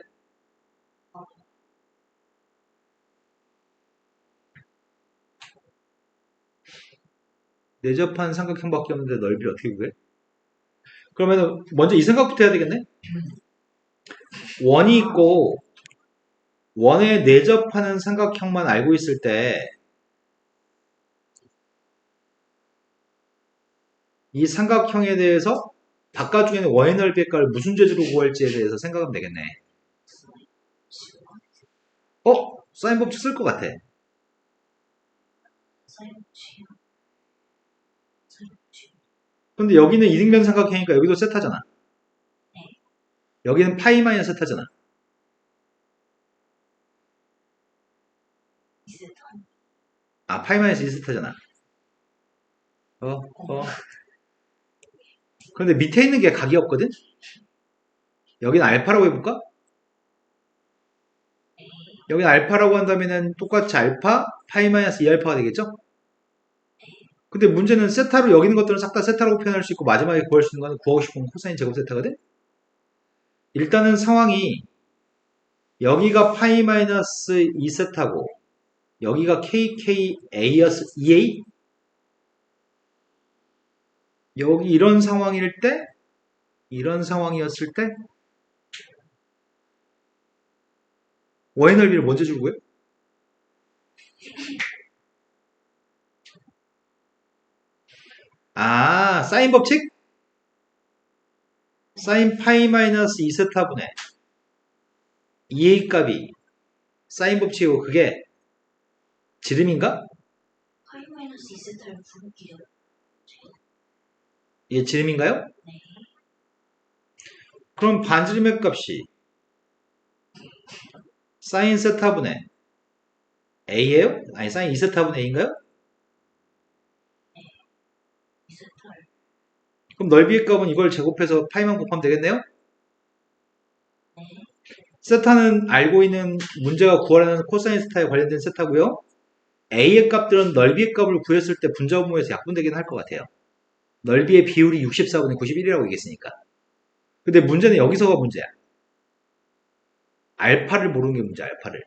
내접한 삼각형밖에 없는데 넓이를 어떻게 구해? 그러면 먼저 이 생각부터 해야 되겠네? 원이 있고 원에 내접하는 삼각형만 알고 있을 때 이 삼각형에 대해서 바깥쪽에는 원의 넓이의 값을 무슨 재주로 구할지에 대해서 생각하면 되겠네. 사인 법칙 쓸 것 같아. 근데 여기는 이등변 삼각형이니까 여기도 세타잖아. 여기는 파이 마이너스 세타잖아. 파이 마이너스 2세타잖아. 그런데 밑에 있는 게 각이 없거든? 여기는 알파라고 해볼까? 여기는 알파라고 한다면은 똑같이 알파, 파이 마이너스 2알파가 되겠죠? 근데 문제는 세타로 여기 있는 것들은 싹 다 세타라고 표현할 수 있고 마지막에 구할 수 있는 건 구하고 싶은 코사인 제곱 세타거든? 일단은 상황이 여기가 파이 마이너스 2세타고 여기가 KKA였을 2A? 여기 이런 상황이었을 때 원의 넓이를 먼저 주고요. 사인 법칙? 사인 파이 마이너스 2세타분의 2A 값이 사인 법칙이고 그게 지름인가? 파이 마이너스 2세타를 부를게요. 이게 지름인가요? 네. 그럼 반지름의 값이 사인 세타분의 A예요? 아니 사인 2세타분의 A인가요? 2세타를. 그럼 넓이의 값은 이걸 제곱해서 파이만 곱하면 되겠네요? 네. 세타는 알고 있는 문제가 구하라는 코사인 세타에 관련된 세타고요. A의 값들은 넓이의 값을 구했을 때 분자분모에서 약분되긴 할 것 같아요. 넓이의 비율이 64분의 91이라고 얘기했으니까. 근데 문제는 여기서가 문제야. 알파를 모르는 게 문제야, 알파를.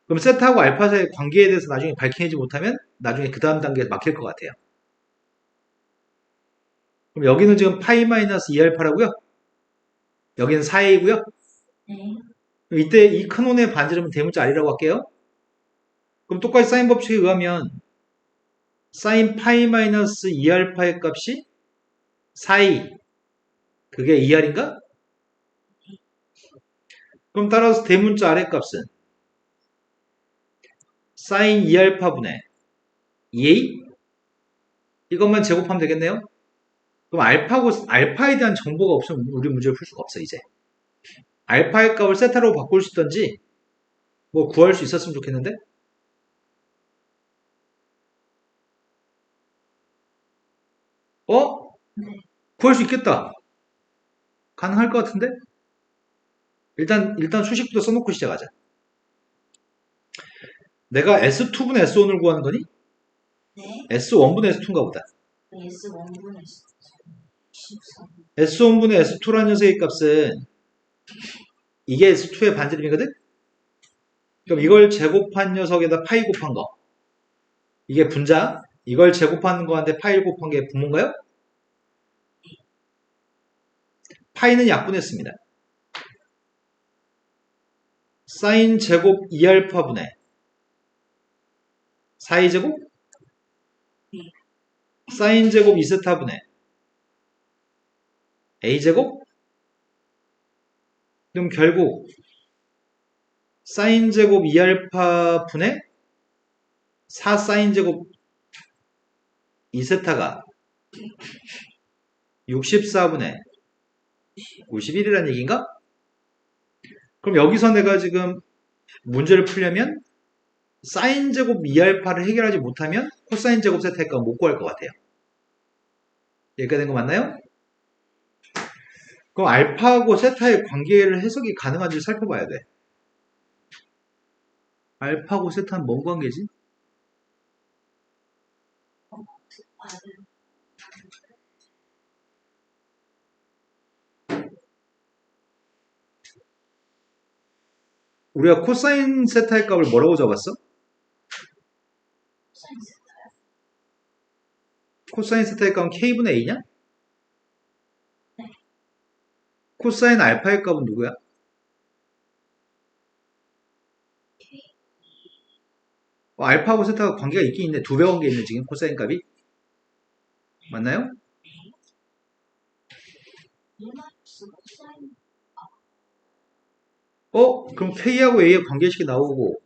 그럼 세타하고 알파 사이의 관계에 대해서 나중에 밝히지 못하면 나중에 그 다음 단계에 막힐 것 같아요. 그럼 여기는 지금 파이 마이너스 2알파라고요? 여기는 4a고요? 네. 이때 이 큰 원의 반지름은 대문자 r이라고 할게요. 그럼 똑같이 사인 법칙에 의하면 사인 파이 마이너스 2알파의 값이 4a 그게 2R인가? 그럼 따라서 대문자 아랫값은 사인 2알파분의 2A? 이것만 제곱하면 되겠네요? 그럼 알파에 대한 정보가 없으면 우리 문제를 풀 수가 없어, 이제. 알파의 값을 세타로 바꿀 수 있던지, 뭐 구할 수 있었으면 좋겠는데? 어? 네. 구할 수 있겠다. 가능할 것 같은데? 일단 수식부터 써놓고 시작하자. 내가 S2분의 S1을 구하는 거니? 네. S1분의 S2인가 보다. S1분의 14. S1분의 S2라는 녀석의 값은 이게 S2의 반지름이거든? 그럼 이걸 제곱한 녀석에다 파이 곱한 거. 이게 분자. 이걸 제곱하는 거한테 파이를 곱한 게 분모인가요? 파이는 약분했습니다. 사인 제곱 2알파분의 4이제곱? 사인 제곱 2세타분의 a제곱? 그럼 결국 사인 제곱 2알파분의 4 사인 제곱 2세타가 64분의 51이라는 얘기인가? 그럼 여기서 내가 지금 문제를 풀려면 사인 제곱 2알파를 해결하지 못하면 코사인 제곱 세타의 값은 못 구할 것 같아요. 여기까지 된 거 맞나요? 그럼 알파하고 세타의 관계를 해석이 가능한지 살펴봐야 돼. 알파하고 세타는 뭔 관계지? 우리가 코사인 세타의 값을 뭐라고 잡았어? 코사인 세타의 값은 k분의 a냐? 코사인 알파의 값은 누구야? 알파하고 세타가 관계가 있긴 있네. 두 배 관계 있네 지금 코사인 값이. 맞나요? 그럼 k하고 a의 관계식이 나오고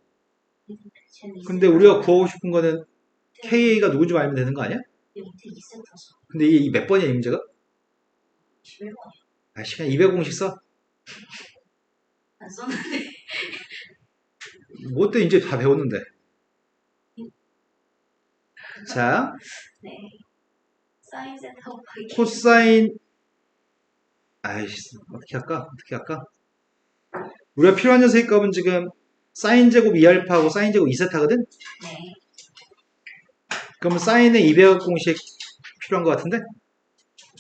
근데 우리가 구하고 싶은 거는 ka가 누군지 알면 되는 거 아니야? 근데 이게 몇 번이야 이 문제가? 아 시간 200공식 써? 안 썼는데. 뭐 때 이제 다 배웠는데. 자, 네. 사인 세타 곱하기 코사인 아이씨 어떻게 할까? 우리가 필요한 녀석의 값은 지금 사인 제곱 2알파하고 사인 제곱 2세타거든? 네. 그러면 사인의 200억 공식 필요한 것 같은데?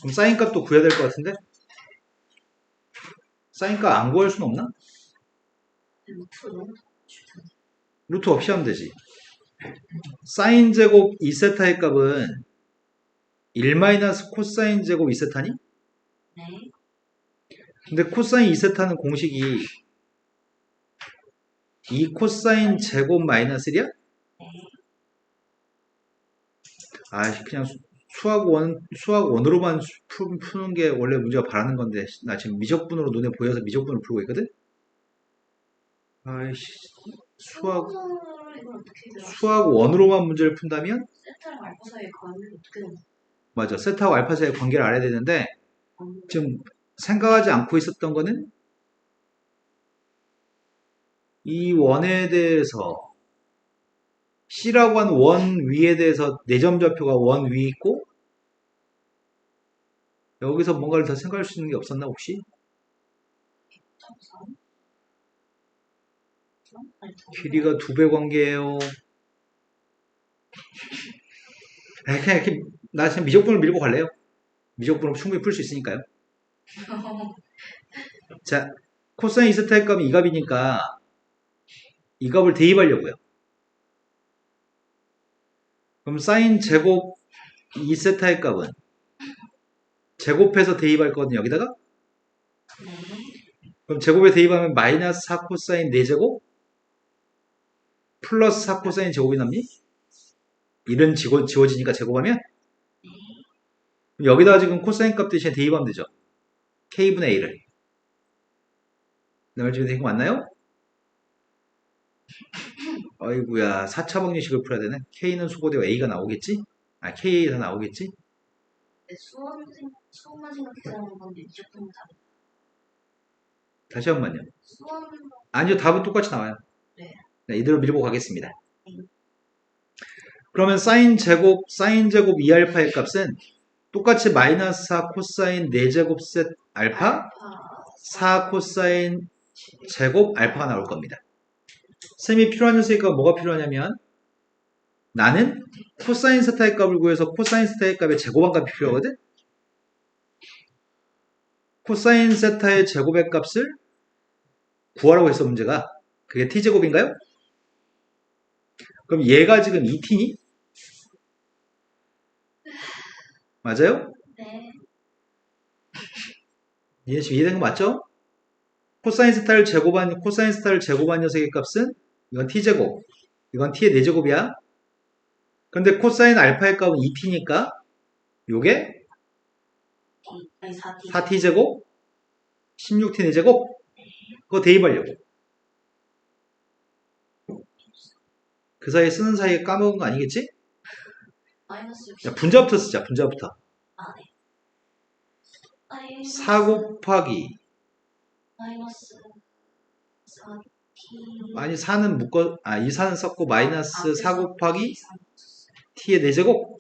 그럼 사인 값도 구해야 될 것 같은데? 사인 값 안 구할 수는 없나? 루트 없이 하면 되지. 사인 제곱 2세타의 값은 1 마이너스 코사인 제곱 2세타니? 네. 근데 코사인 2세타는 공식이 2 코사인 제곱 마이너스 1이야? 아, 그냥 수학 원으로만 푸는 게 원래 문제가 바라는 건데, 나 지금 미적분으로 눈에 보여서 미적분을 풀고 있거든? 아이씨, 수학 원으로만 문제를 푼다면? 세타랑 알파 사이의 관계를 어떻게 되는 맞아. 세타와 알파 사이의 관계를 알아야 되는데, 지금 생각하지 않고 있었던 거는 이 원에 대해서 C라고 하는 원 위에 대해서 내점좌표가 원 위에 있고 여기서 뭔가를 더 생각할 수 있는 게 없었나 혹시? 길이가 2배 관계예요. 그냥 이렇게 나 지금 미적분을 밀고 갈래요. 미적분을 충분히 풀 수 있으니까요. 자, 코사인 2세타의 값이 이 값이니까 이 값을 대입하려고요. 그럼 사인 제곱 2세타의 값은 제곱해서 대입할 거거든요. 여기다가 그럼 제곱에 대입하면 마이너스 4 코사인 4제곱 플러스 4 코사인 제곱이 남니? 이런 지워지니까 제곱하면 그럼 여기다가 지금 코사인 값 대신에 대입하면 되죠. K분의 A를. 내 말 지금 되는 거 맞나요? 어이구야, 4차 방정식을 풀어야 되네. K는 수고되고 A가 나오겠지? 아, KA가 나오겠지? 네, 수원만 생각해서 하는 건데 무조건 답. 다시 한 번요. 수원 아니요, 답은 똑같이 나와요. 네. 네, 이대로 밀고 가겠습니다. 그러면 사인 제곱 2알파의 값은 똑같이 마이너스 4 코사인 4제곱 셋 알파 4 코사인 제곱 알파가 나올 겁니다. 셈이 필요한 녀석이니까 뭐가 필요하냐면 나는 코사인 세타의 값을 구해서 코사인 세타의 값의 제곱한 값이 필요하거든. 코사인 세타의 제곱의 값을 구하라고 했어 문제가. 그게 t제곱인가요? 그럼 얘가 지금 2t니? 맞아요? 네. 얘 지금 이해된 거 맞죠? 코사인 스타를 제곱한 녀석의 값은 이건 t제곱, 이건 t의 4제곱이야. 근데 코사인 알파의 값은 2t니까 요게 아니 4T 4t제곱 16t 4제곱 그거 대입하려고. 그 사이에 쓰는 사이에 까먹은 거 아니겠지? 마이너스 60. 자, 분자부터 쓰자. 분자부터. 아 네. 마이너스 4 곱하기 마이너스 4T 아니 4는 묶어 이 4는 썼고 마이너스 4 곱하기 t의 4제곱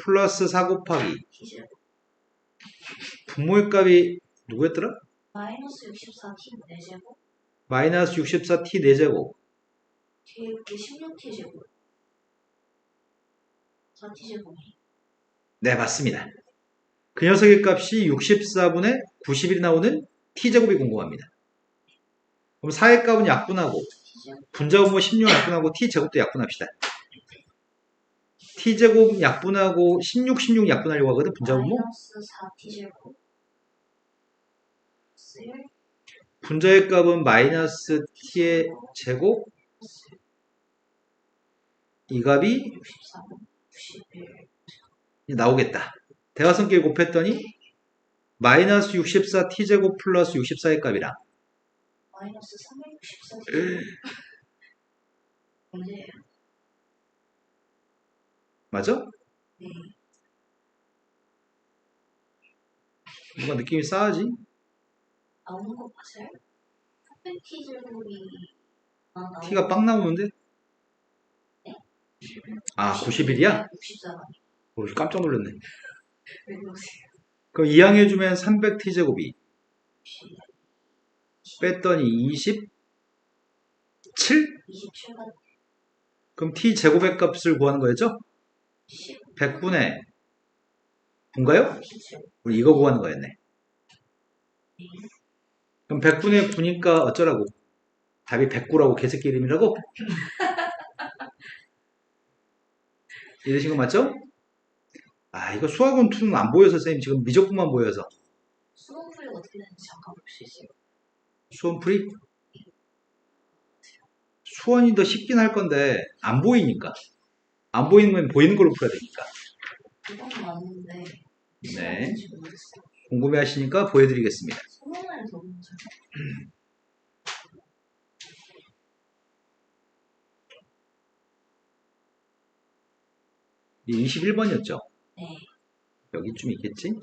플러스 4 곱하기 T제곱 분모의 값이 누구였더라? 마이너스 64T 4제곱 마이너스 64t 4제곱 뒤에 16T제곱 4T제곱이 네 맞습니다. 그 녀석의 값이 64분의 91이 나오는 t제곱이 궁금합니다. 그럼 4의 값은 약분하고 T제곱 분자분모 16 약분하고 t제곱도 약분합시다. t제곱 약분하고 16 약분하려고 하거든 분자분모. 마이너스 4T제곱 분자의 값은 마이너스 t의 제곱 이 값이 64 91 나오겠다. 대화성끼리 곱했더니 마이너스 64t제곱 플러스 64의 값이랑 마이너스 364T제곱 문제예요. 맞아? 네. 뭔가 느낌이 싸하지? 나오는 거 맞아요? 300T제곱이 t가 빵 나오는데? 아 91이야? 64가 깜짝 놀랐네. 왜 그러세요? 그럼 이항해주면 300t제곱이 뺐더니 27? 27가 그럼 t제곱의 값을 구하는 거였죠? 10 100분의 분가요? T제곱 우리 이거 구하는 거였네. 그럼 100분의 9니까 어쩌라고? 답이 109라고 개새끼 이름이라고? 이해되신 거 맞죠? 이거 수학원 2는 안 보여서 선생님 지금 미적분만 보여서 수능풀이가 어떻게 되는지 잠깐 볼 수 있어요? 수원풀이? 수원이 더 쉽긴 할 건데 안 보이니까 안 보이는 건 보이는 걸로 풀어야 되니까 그건 맞는데 네 뭔지 모르겠어요. 궁금해 하시니까 보여드리겠습니다. 수능을 더 문제 이 21번이었죠? 네. 여기쯤 있겠지?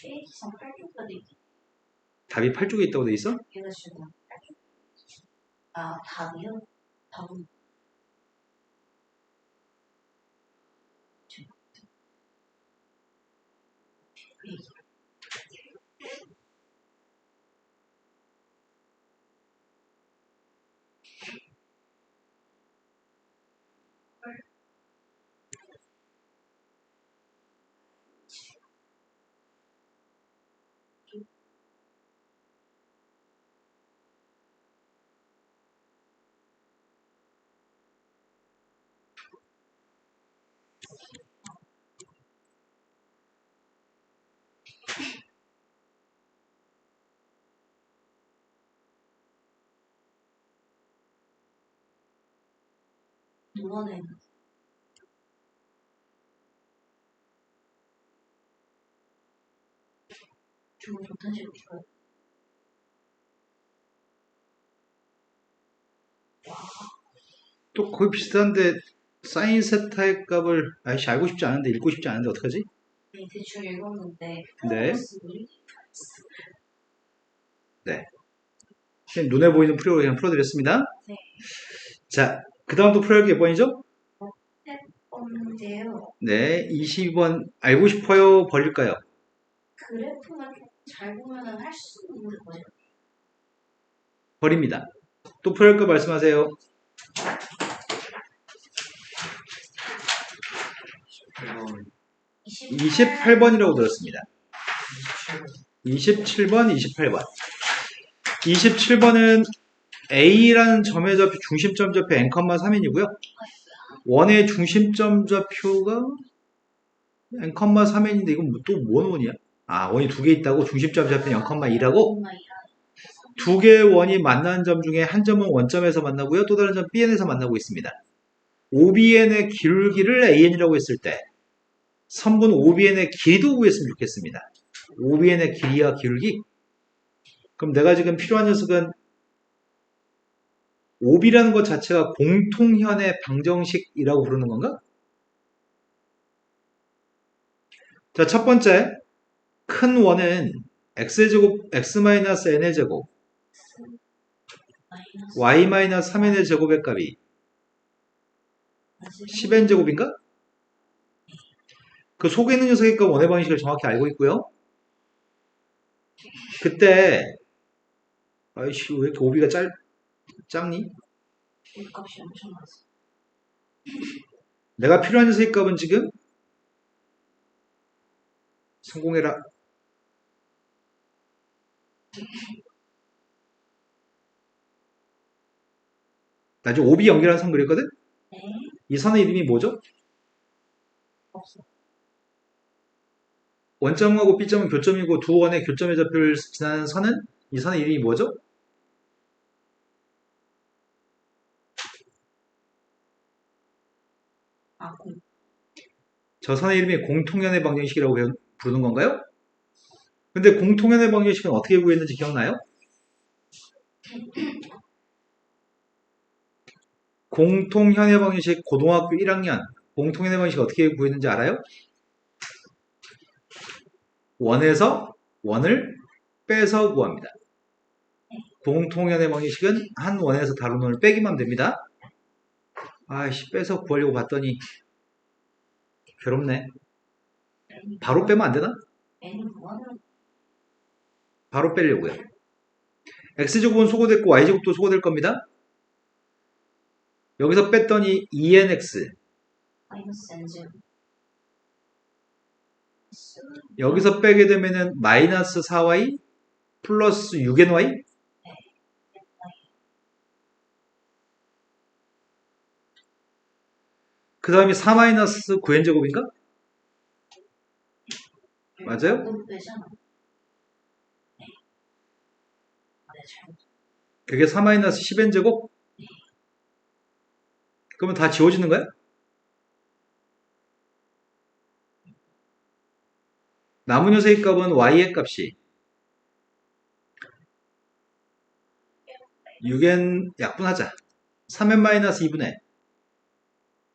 페이지상 8쪽까지 답이 8쪽에 있다고 돼 있어? 얘가 지금 8쪽 아 답이요? 답은 페이지 이번엔 주문 못하시고 있어요. 또 거의 비슷한데 사인 세타의 값을 아이씨 알고 싶지 않은데 읽고 싶지 않은데 어떡하지? 네, 대충 읽었는데 네. 플러스이 네. 그냥 눈에 보이는 풀이로 그냥 풀어드렸습니다. 네. 자, 그 다음 또 풀어야 할 게 몇 번이죠? 건데요. 네, 22번 알고 싶어요? 버릴까요? 그래프만 잘 보면은 할 수 있는 거죠. 버립니다. 또 풀어야 할 거 말씀하세요. 28번이라고 들었습니다. 27번, 28번. 27번은 A라는 점의 좌표 중심점 좌표 n,3이고요. 원의 중심점 좌표가 n,3n인데 이건 또 뭔 원이야? 아, 원이 두 개 있다고 중심점 좌표는 0,2라고 두 개의 원이 만나는 점 중에 한 점은 원점에서 만나고요. 또 다른 점 Bn에서 만나고 있습니다. OBN의 기울기를 AN이라고 했을 때 선분 OBN의 길이도 구했으면 좋겠습니다. OBN의 길이와 기울기? 그럼 내가 지금 필요한 녀석은 OB라는 것 자체가 공통현의 방정식이라고 부르는 건가? 자, 첫 번째 큰 원은 x제곱, x-n의 제곱, y-3n의 제곱의 값이 10n 제곱인가? 그 속에 있는 녀석의 값 원의 방식을 정확히 알고 있고요. 그때 아이씨 왜 이렇게 오비가 작니? 값이 엄청 많았어. 내가 필요한 녀석의 값은 지금 성공해라. 나 지금 오비 연결하는 선 그렸거든? 네. 이 선의 이름이 뭐죠? 없어. 원점하고 B점은 교점이고 두 원의 교점의 좌표를 지나는 선은 이 선의 이름이 뭐죠? 아, 저 선의 이름이 공통연의 방정식이라고 부르는 건가요? 근데 공통연의 방정식은 어떻게 구했는지 기억나요? 공통현의 방정식 고등학교 1학년 공통현의 방정식 어떻게 구했는지 알아요? 원에서 원을 빼서 구합니다. 공통현의 방정식은 한 원에서 다른 원을 빼기만 됩니다. 아이씨 빼서 구하려고 봤더니 괴롭네. 바로 빼면 안 되나? N은 무한으로 바로 빼려고요. x제곱은 소거됐고 y제곱도 소거될 겁니다. 여기서 뺐더니 2nx 마이너스 N제곱. 여기서 빼게 되면은 마이너스 4y 플러스 6ny 그 다음에 4 마이너스 9n제곱인가? 맞아요? 그거 빼잖아. 네. 아, 네, 잘못. 그게 4 마이너스 10n제곱? 그러면 다 지워지는 거야? 남은 녀석의 값은 y의 값이 6n 약분하자. 3n 마이너스 2분의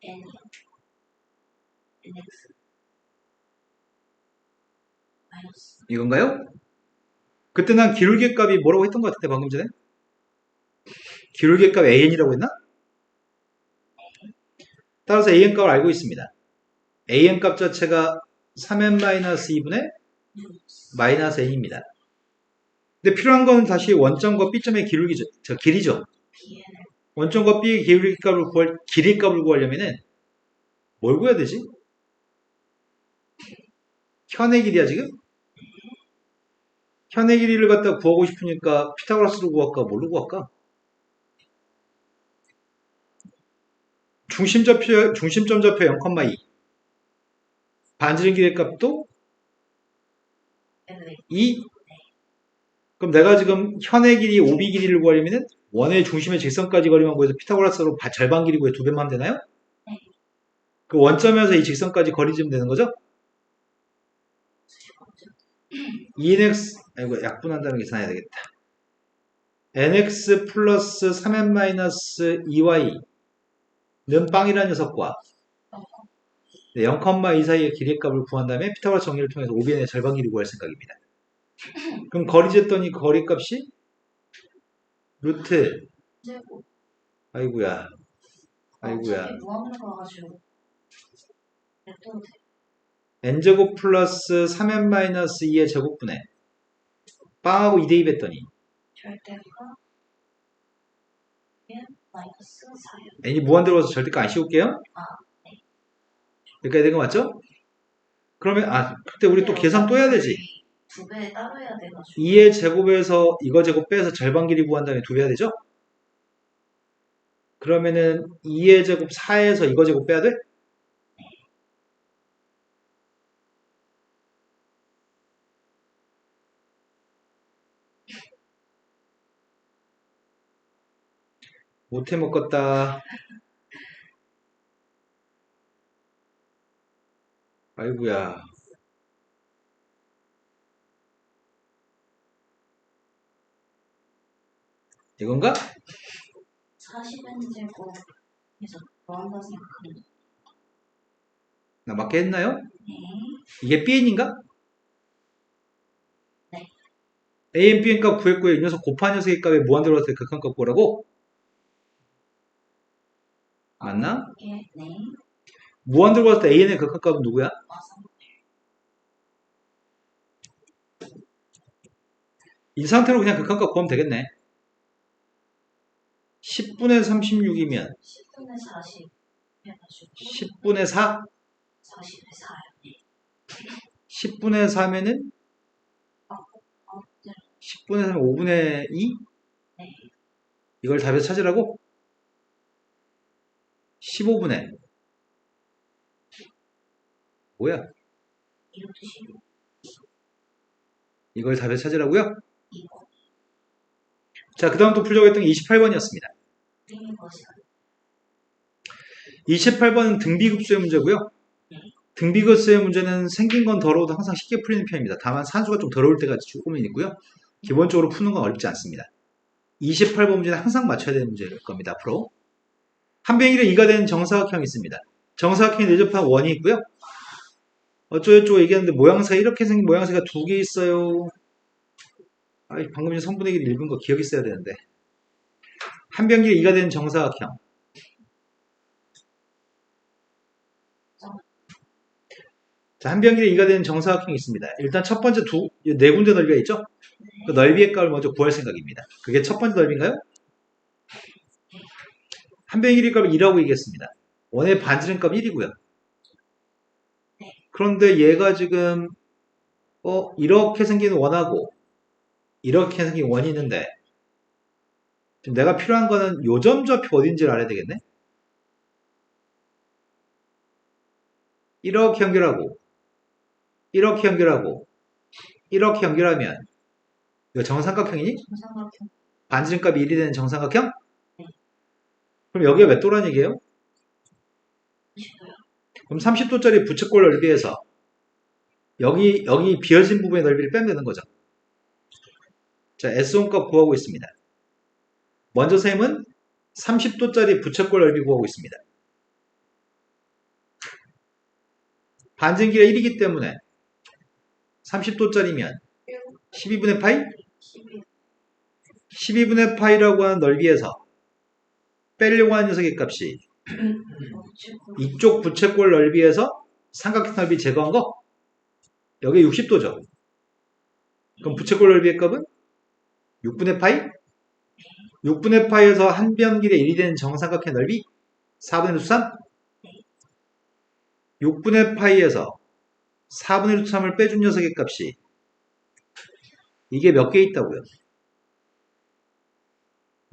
N이요. NX. 마이너스. 이건가요? 그때 난 기울기 값이 뭐라고 했던 것 같은데 방금 전에? 기울기 값 an이라고 했나? 따라서 an 값을 알고 있습니다. an 값 자체가 3n-2분의 마이너스 n입니다. 근데 필요한 건 다시 원점과 B점의 기울기죠. 길이죠. BN을 원점과 B의 기울기 값을 길이 값을 구하려면은 뭘 구해야 되지? 현의 길이야 지금? 현의 길이를 갖다 구하고 싶으니까 피타고라스로 구할까? 뭘로 구할까? 중심점 좌표 0,2 반지름 길이 값도 N을 2. 그럼 내가 지금 현의 길이 OB 길이를 구하려면은 원의 중심의 직선까지 거리만 구해서 피타고라스로 절반 길이 구해 두 배만 하면 되나요? 네. 그 원점에서 이 직선까지 거리 좀 되는 거죠? 수식어죠. 2nx, 아이고, 약분한다는 게 계산해야 되겠다. nx 플러스 3n 마이너스 2y는 빵이라는 녀석과 0,2 사이의 길이의 값을 구한 다음에 피타고라스 정리를 통해서 오비엔의 절반 길이 구할 생각입니다. 그럼 거리 쟀더니 거리 값이 루트, 제곱. 아이고야, 아이고야. 어차피 무한으로 가가지고 냅둬도 돼. n제곱 플러스 3n 마이너스 2의 제곱분에 빵하고 2 대입했더니 절대가 n 마이너스 4요. n이 무한 들어가서 절대값 안 씌울게요. 아, 네. 여기까지 된 거 맞죠? 그러면 그때 우리 또 계산 또 해야 되지. 2배 따로 해야 돼가지고. 2의 제곱에서 이거 제곱 빼서 절반 길이 구한 다음에 2배 해야 되죠? 그러면은 2의 제곱 4에서 이거 제곱 빼야 돼? 못해 먹겠다. 아이고야. 이건가? 40n 제곱에서 더한다 생각하면 나 맞게 했나요? 네. 이게 bn인가? 네. an, bn 값 구했고요. 이 녀석 곱한 녀석의 값에 무한 들어갔을 때 극한값 구하라고? 맞나? 이게 네. 무한 들어갔을 때 an의 극한값은 누구야? 와서 이 상태로 그냥 극한값 구하면 되겠네. 10분의 36이면 10분의 40 해가지고 10분의 4? 40에 4요. 네. 10분의 4면은 네. 10분의 3면 5분의 2? 네. 이걸 답에서 찾으라고? 15분의 뭐야? 이것도 15. 이걸 답에서 찾으라고요? 이거. 자, 그 다음 또 풀려고 했던 게 28번이었습니다. 땡긴 것이 28번은 등비급수의 문제고요. 등비급수의 문제는 생긴 건 더러워도 항상 쉽게 풀리는 편입니다. 다만 산수가 좀 더러울 때가 조금은 있고요. 기본적으로 푸는 건 어렵지 않습니다. 28번 문제는 항상 맞춰야 되는 문제일 겁니다. 앞으로. 한 변일에 2가 되는 정사각형이 있습니다. 정사각형이 내접한 원이 있고요. 어쩌고저쩌고 얘기하는데 모양새가 이렇게 생긴 모양새가 두 개 있어요. 방금 전에 선분의 길이 읽은 거 기억이 있어야 되는데. 한 변길에 2가 되는 정사각형. 자, 한 변길에 2가 되는 정사각형이 있습니다. 일단 첫 번째 네 군데 넓이가 있죠? 그 넓이의 값을 먼저 구할 생각입니다. 그게 첫 번째 넓이인가요? 한 변길이 값을 2라고 얘기했습니다. 원의 반지름 값 1이고요. 그런데 얘가 지금 이렇게 생긴 원하고 이렇게 생긴 원이 있는데 지금 내가 필요한 거는 요점 좌표 어딘지를 알아야 되겠네? 이렇게 연결하고 이렇게 연결하고 이렇게 연결하면 이거 정삼각형이니? 정삼각형. 반지름값이 1이 되는 정삼각형? 네. 그럼 여기가 몇 도란 얘기예요? 20도요. 그럼 30도짜리 부채꼴 넓이에서 여기 비어진 부분의 넓이를 빼면 되는 거죠. 자, S1값 구하고 있습니다. 먼저 셈은 30도짜리 부채꼴 넓이 구하고 있습니다. 반증기가 1이기 때문에 30도짜리면 12분의 파이? 12분의 파이라고 하는 넓이에서 빼려고 하는 녀석의 값이 이쪽 부채꼴 넓이에서 삼각형 넓이 제거한 거? 여기 60도죠. 그럼 부채꼴 넓이의 값은 6분의 파이? 6분의 파이에서 한 변길에 1이 되는 정삼각형 넓이 4분의 루트 3? 6분의 파이에서 4분의 루트 3을 빼준 녀석의 값이 이게 몇 개 있다고요?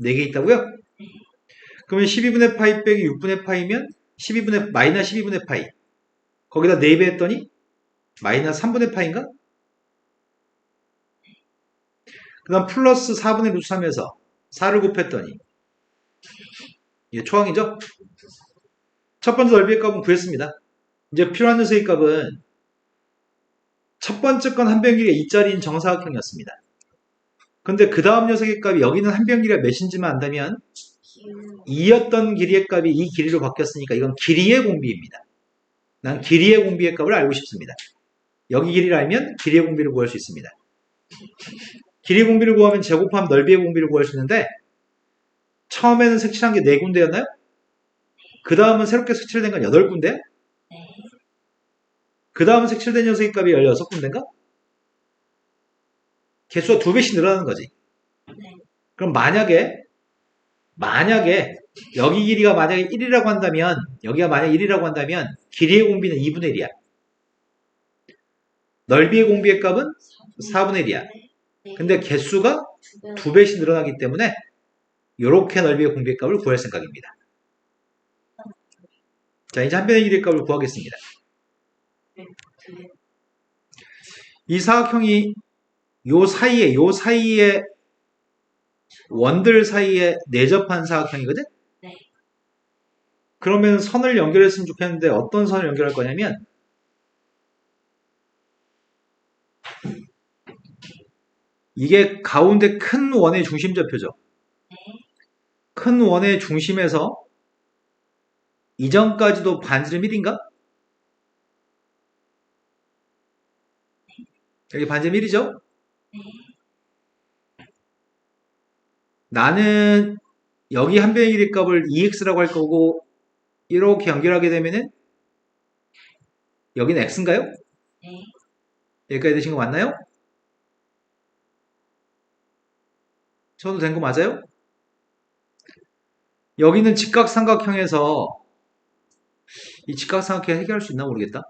4개 있다고요? 그러면 12분의 파이 빼기 6분의 파이면 마이너스 12분의 파이. 거기다 4배 했더니 마이너스 3분의 파이인가? 그 다음 플러스 4분의 루트 3에서 4를 곱했더니 이게 초항이죠? 첫 번째 넓이의 값은 구했습니다. 이제 필요한 녀석의 값은 첫 번째 건 한 변 길이가 2짜리인 정사각형이었습니다. 근데 그 다음 녀석의 값이 여기는 한 변 길이가 몇인지만 안다면 기울 2였던 길이의 값이 이 길이로 바뀌었으니까 이건 길이의 공비입니다. 난 길이의 공비의 값을 알고 싶습니다. 여기 길이를 알면 길이의 공비를 구할 수 있습니다. 길이의 공비를 구하면 제곱하면 넓이의 공비를 구할 수 있는데 처음에는 색칠한 게 4군데였나요? 그 다음은 새롭게 색칠된 건 8군데? 네. 그 다음 색칠된 녀석의 값이 16군데인가? 개수가 2배씩 늘어나는 거지. 네. 그럼 만약에 여기 길이가 만약에 1이라고 한다면 여기가 만약 1이라고 한다면 길이의 공비는 2분의 1이야. 넓이의 공비의 값은 4분의 1이야. 네. 근데 개수가 두 2배씩 늘어나기 때문에 이렇게 넓이의 공비의 값을 구할 생각입니다. 자, 이제 한 변의 길이의 값을 구하겠습니다. 배. 이 사각형이 요 사이에 원들 사이에 내접한 사각형이거든? 네. 그러면 선을 연결했으면 좋겠는데 어떤 선을 연결할 거냐면 이게 가운데 큰 원의 중심좌표죠. 큰 원의 중심에서 이전까지도 반지름 1인가? 여기 반지름 1이죠? 나는 여기 한 변의 길이 값을 2x라고 할 거고 이렇게 연결하게 되면은 여기는 x인가요? 네. 여기까지 되신 거 맞나요? 저도 된 거 맞아요? 여기는 직각삼각형에서 이 직각삼각형 해결할 수 있나 모르겠다.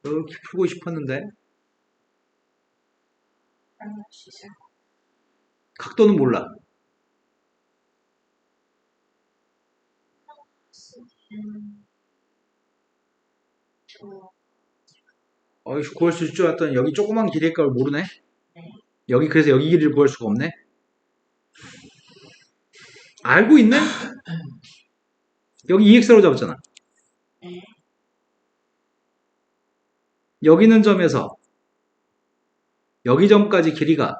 이렇게 풀고 싶었는데 각도는 몰라. 어이씨, 구할 수 있을 줄 알았더니 여기 조그만 길이의 값을 모르네. 여기 그래서 여기 길이를 구할 수가 없네. 알고 있네? 여기 2x라고 잡았잖아. 네. 여기 있는 점에서 여기 점까지 길이가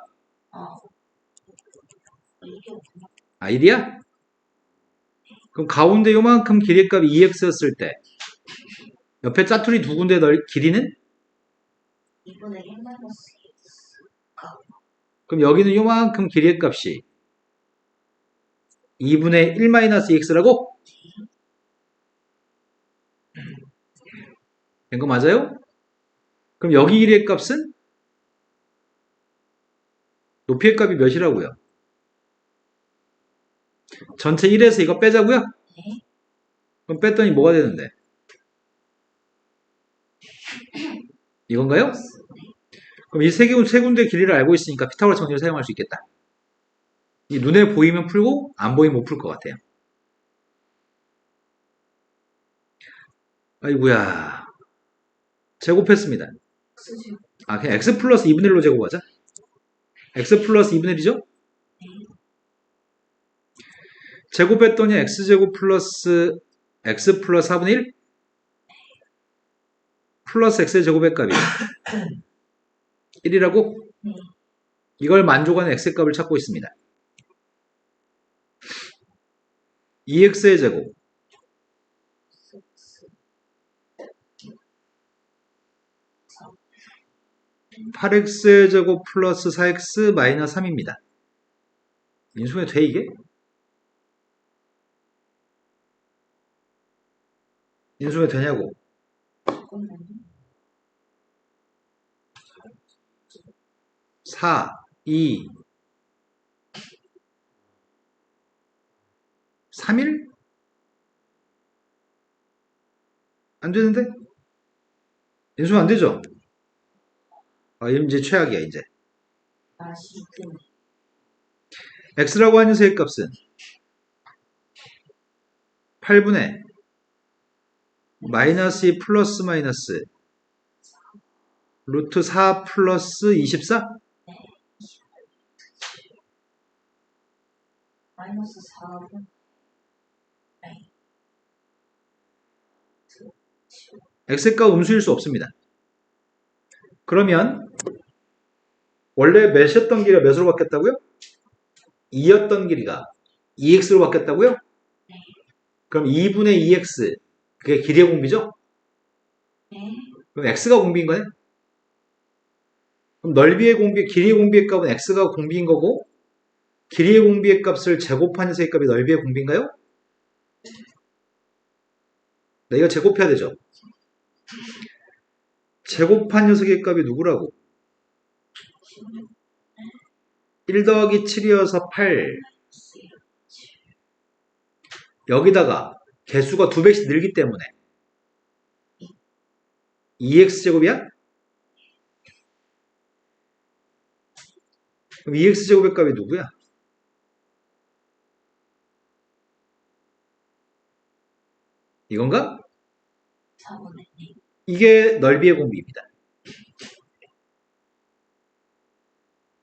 이게 없나? 1이야? 그럼 가운데 요만큼 길이의 값이 2x였을 때 옆에 짜투리 두 군데 길이는? 2분의 1 마이너스 x. 그럼 여기는 요만큼 길이의 값이 2분의 1-2x라고? 된 거 맞아요? 그럼 여기 길이의 값은? 높이의 값이 몇이라고요? 전체 1에서 이거 빼자고요? 네. 그럼 뺐더니 뭐가 되는데? 이건가요? 그럼 이 세 군데 길이를 알고 있으니까 피타고라스 정리를 사용할 수 있겠다. 이 눈에 보이면 풀고 안 보이면 못 풀 것 같아요. 아이고야. 제곱했습니다. 그냥 x 플러스 2분의 1로 제곱하자. x 플러스 2분의 1이죠? 제곱했더니 x제곱 플러스 x 플러스 4분의 1 플러스 x의 제곱의 값이 1이라고? 이걸 만족하는 x의 값을 찾고 있습니다. 2x의 제곱 8x의 제곱 플러스 4x 마이너스 3입니다. 인수분해 돼 이게? 인수분해 되냐고? 4, 2, 3일? 안 되는데? 인수분 안 되죠? 이제 최악이야 이제. x라고 하는 녀석의 값은 8분의 마이너스 2 플러스 마이너스 루트 4 플러스 24? 마이너스 4분 x의 값 음수일 수 없습니다. 그러면 원래 몇이었던 길이가 몇으로 바뀌었다고요? 2였던 길이가 2x로 바뀌었다고요? 그럼 2분의 2x 그게 길이의 공비죠? 네. 그럼 x가 공비인 거네? 그럼 넓이의 공비, 길이의 공비의 값은 x가 공비인 거고 길이의 공비의 값을 제곱한 녀석의 값이 넓이의 공비인가요? 네, 이거 제곱해야 되죠? 제곱한 녀석의 값이 누구라고? 1 더하기 7이어서 8 여기다가 개수가 2배씩 늘기 때문에 2x제곱이야? 그럼 2x제곱의 값이 누구야? 이건가? 4분의 2. 이게 넓이의 공비입니다.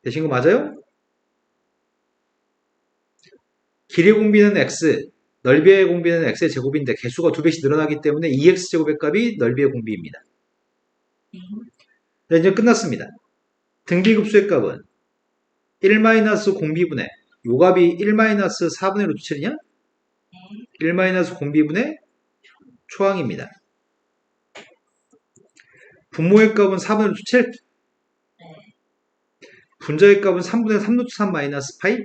되신 거 맞아요? 길이의 공비는 x, 넓이의 공비는 x의 제곱인데 개수가 2배씩 늘어나기 때문에 2x제곱의 값이 넓이의 공비입니다. 네. 자, 이제 끝났습니다. 등비급수의 값은 1-공비분의 요 값이 1-4분의 루트 7이냐? 1-공비분의 초항입니다. 분모의 값은 4분의 루트 7? 분자의 값은 3분의 3 루트 3 마이너스 파이?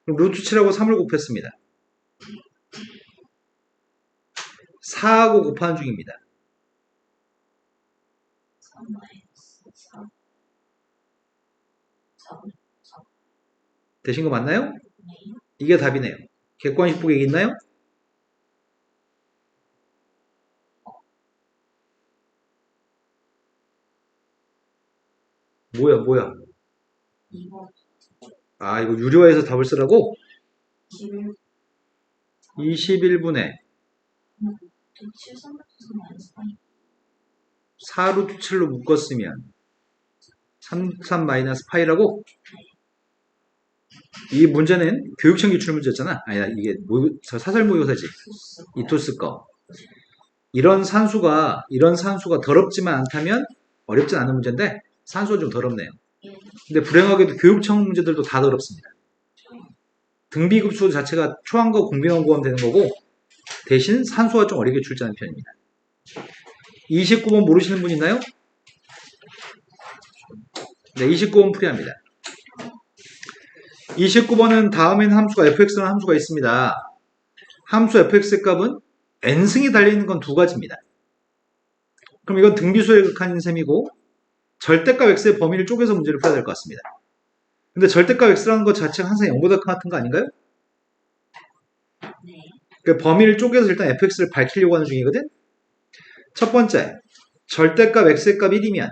그럼 루트 7하고 3을 곱했습니다. 4하고 곱하는 중입니다. 3 마이너스 4. 4분의 되신 거 맞나요? 네. 이게 답이네요. 객관식 보기 있나요? 뭐야? 2번. 아, 이거 유료화해서 답을 쓰라고? 11. 21분의 7, 3 마이너스 8. 4루트 7로 묶었으면 3 마이너스 파이라고? 이 문제는 교육청 기출 문제였잖아. 아니다, 이게 사설 모의고사지. 이토스 거. 이런 산수가 더럽지만 않다면 어렵진 않은 문제인데 산수가 좀 더럽네요. 근데 불행하게도 교육청 문제들도 다 더럽습니다. 등비급수 자체가 초항과 공비만 구하면 되는 거고 대신 산수가 좀 어렵게 출제하는 편입니다. 29번 모르시는 분 있나요? 네, 29번 풀이합니다. 29번은 다음에는 함수가 fx라는 함수가 있습니다. 함수 fx의 값은 n승이 달려있는 건 두 가지입니다. 그럼 이건 등비수의 극한인 셈이고 절대값 x의 범위를 쪼개서 문제를 풀어야 될 것 같습니다. 근데 절대값 x라는 것 자체가 항상 0보다 같은 거 아닌가요? 네. 그러니까 범위를 쪼개서 일단 fx를 밝히려고 하는 중이거든? 첫 번째, 절대값 x의 값 1이면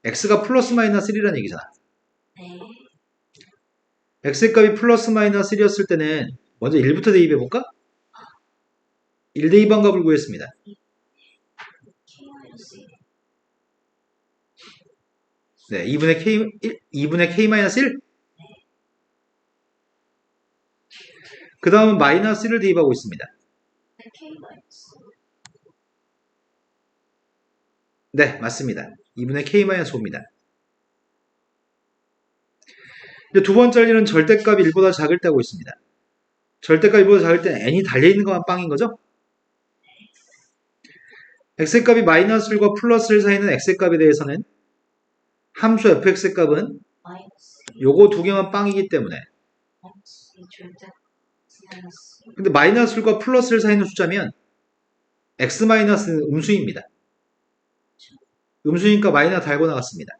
x가 플러스 마이너스 1이라는 얘기잖아. 네. x의 값이 플러스 마이너스 1이었을 때는 먼저 1부터 대입해볼까? 1대2 방법을 구했습니다. K 마이너스 1. 네, 2분의 k-1? 그 다음은 마이너스 1을 대입하고 있습니다. K 마이너스. 네, 맞습니다. 2분의 k-5입니다. 이제 두 번째 일은 절대값이 1보다 작을 때 하고 있습니다. 절대값이 1보다 작을 때 n이 달려있는 것만 빵인 거죠? x의 값이 마이너스 1과 플러스 1 사이는 x의 값에 대해서는 함수 fx의 값은 마이너스. 요거 두 개만 빵이기 때문에 마이너스. 절대. 마이너스. 근데 마이너스 1과 플러스 1 사이는 숫자면 x 마이너스는 음수입니다. 음수니까 마이너스 달고 나갔습니다.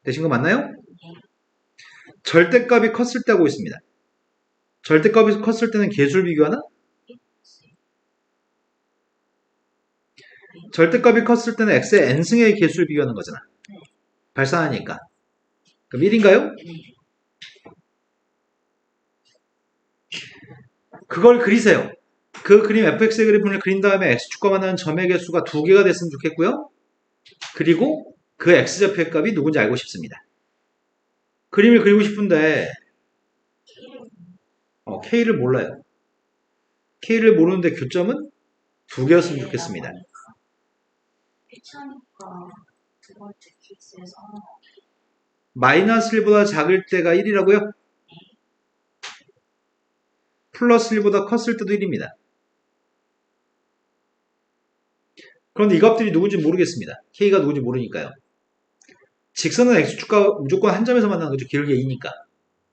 되신 거 맞나요? 절대값이 컸을 때 하고 있습니다. 절대값이 컸을 때는 개수를 비교하나? 절대값이 컸을 때는 x의 n승의 개수를 비교하는 거잖아. 발산하니까. 그럼 1인가요? 그걸 그리세요. 그 그림 fx의 그래프를 그린 다음에 x축과 만나는 점의 개수가 2개가 됐으면 좋겠고요. 그리고 그 x좌표의 값이 누군지 알고 싶습니다. 그림을 그리고 싶은데 k를 몰라요. k를 모르는데 교점은 두 개였으면 좋겠습니다. 귀찮으니까 두 번째 케이스에서 마이너스 1보다 작을 때가 1이라고요? 플러스 1보다 컸을 때도 1입니다. 그런데 이 값들이 누군지 모르겠습니다. k가 누군지 모르니까요. 직선은 x축과 무조건 한 점에서 만나는 거죠. 길게 2니까.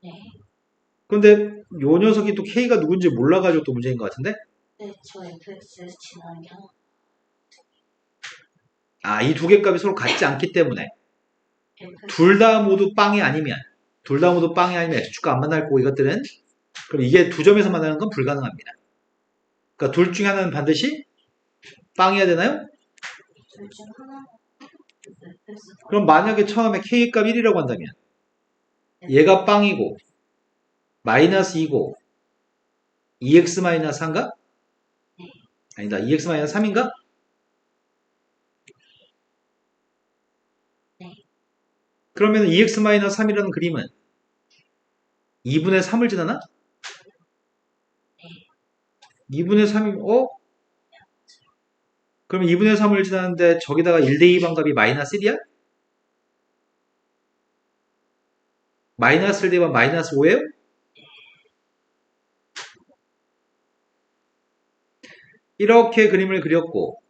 네. 그런데 요 녀석이 또 k가 누군지 몰라가지고 또 문제인 것 같은데? 네, 저 fx에서 지나는 게 하나. 이 두 개 값이 서로 같지 않기 때문에 fx 둘 다 모두 빵이 아니면 x축과 안 만날 거고 이것들은 그럼 이게 두 점에서 만나는 건 불가능합니다. 그러니까 둘 중에 하나는 반드시 빵이어야 되나요? 둘중 하나. fx 그럼 만약에 처음에 k 값 1이라고 한다면 얘가 빵이고 마이너스 2고 2x 마이너스 3인가? 아니다. 2x 마이너스 3인가? 네. 그러면 2x 마이너스 3이라는 그림은 2분의 3을 지나나? 2분의 3이 그러면 2분의 3을 지나는데 저기다가 1대2 반값이 마이너스 1이야? 마이너스 1 대면 마이너스 5예요? 이렇게 그림을 그렸고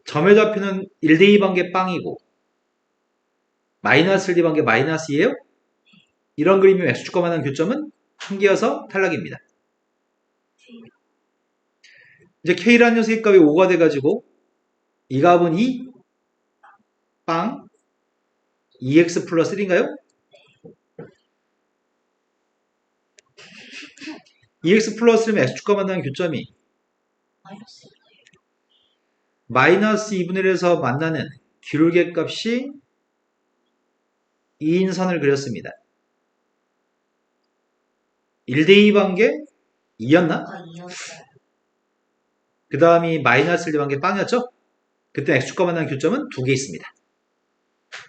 점의 좌표는 1대2 반개 빵이고 마이너스 1 대반 개 마이너스 2예요? 이런 그림이 x축과 만한 교점은 한 개여서 탈락입니다. 이제 k라는 녀석의 값이 5가 돼가지고 이 값은 2, 빵, 2x 플러스 1인가요? 2x 플러스 1이면 x축과 만나는 교점이 마이너스 마이너스 2분의 1에서 만나는 기울기 값이 2인 선을 그렸습니다. 1대2 반개 2였나? 2였어요. 그 다음이 마이너스 1 대반 개 빵이었죠? 그때 x축과 만나는 교점은 두 개 있습니다.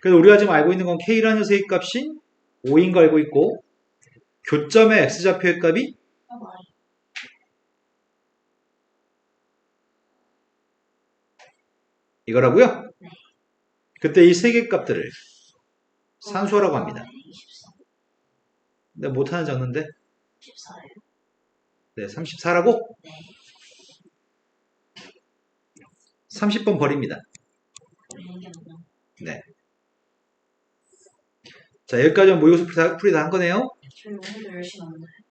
그래서 우리가 지금 알고 있는 건 k라는 녀석의 값이 5인 거 알고 있고 교점의 x좌표의 값이 이거라고요? 네. 그때 이 세 개 값들을 산수하라고 합니다. 24. 내가 못하는 적는데 14예요? 네, 34라고? 네. 30번 버립니다. 버리는 게 맞나? 네. 자, 여기까지 모의고사 풀이 다 한 거네요. 저희 오늘도 열심히 왔나요?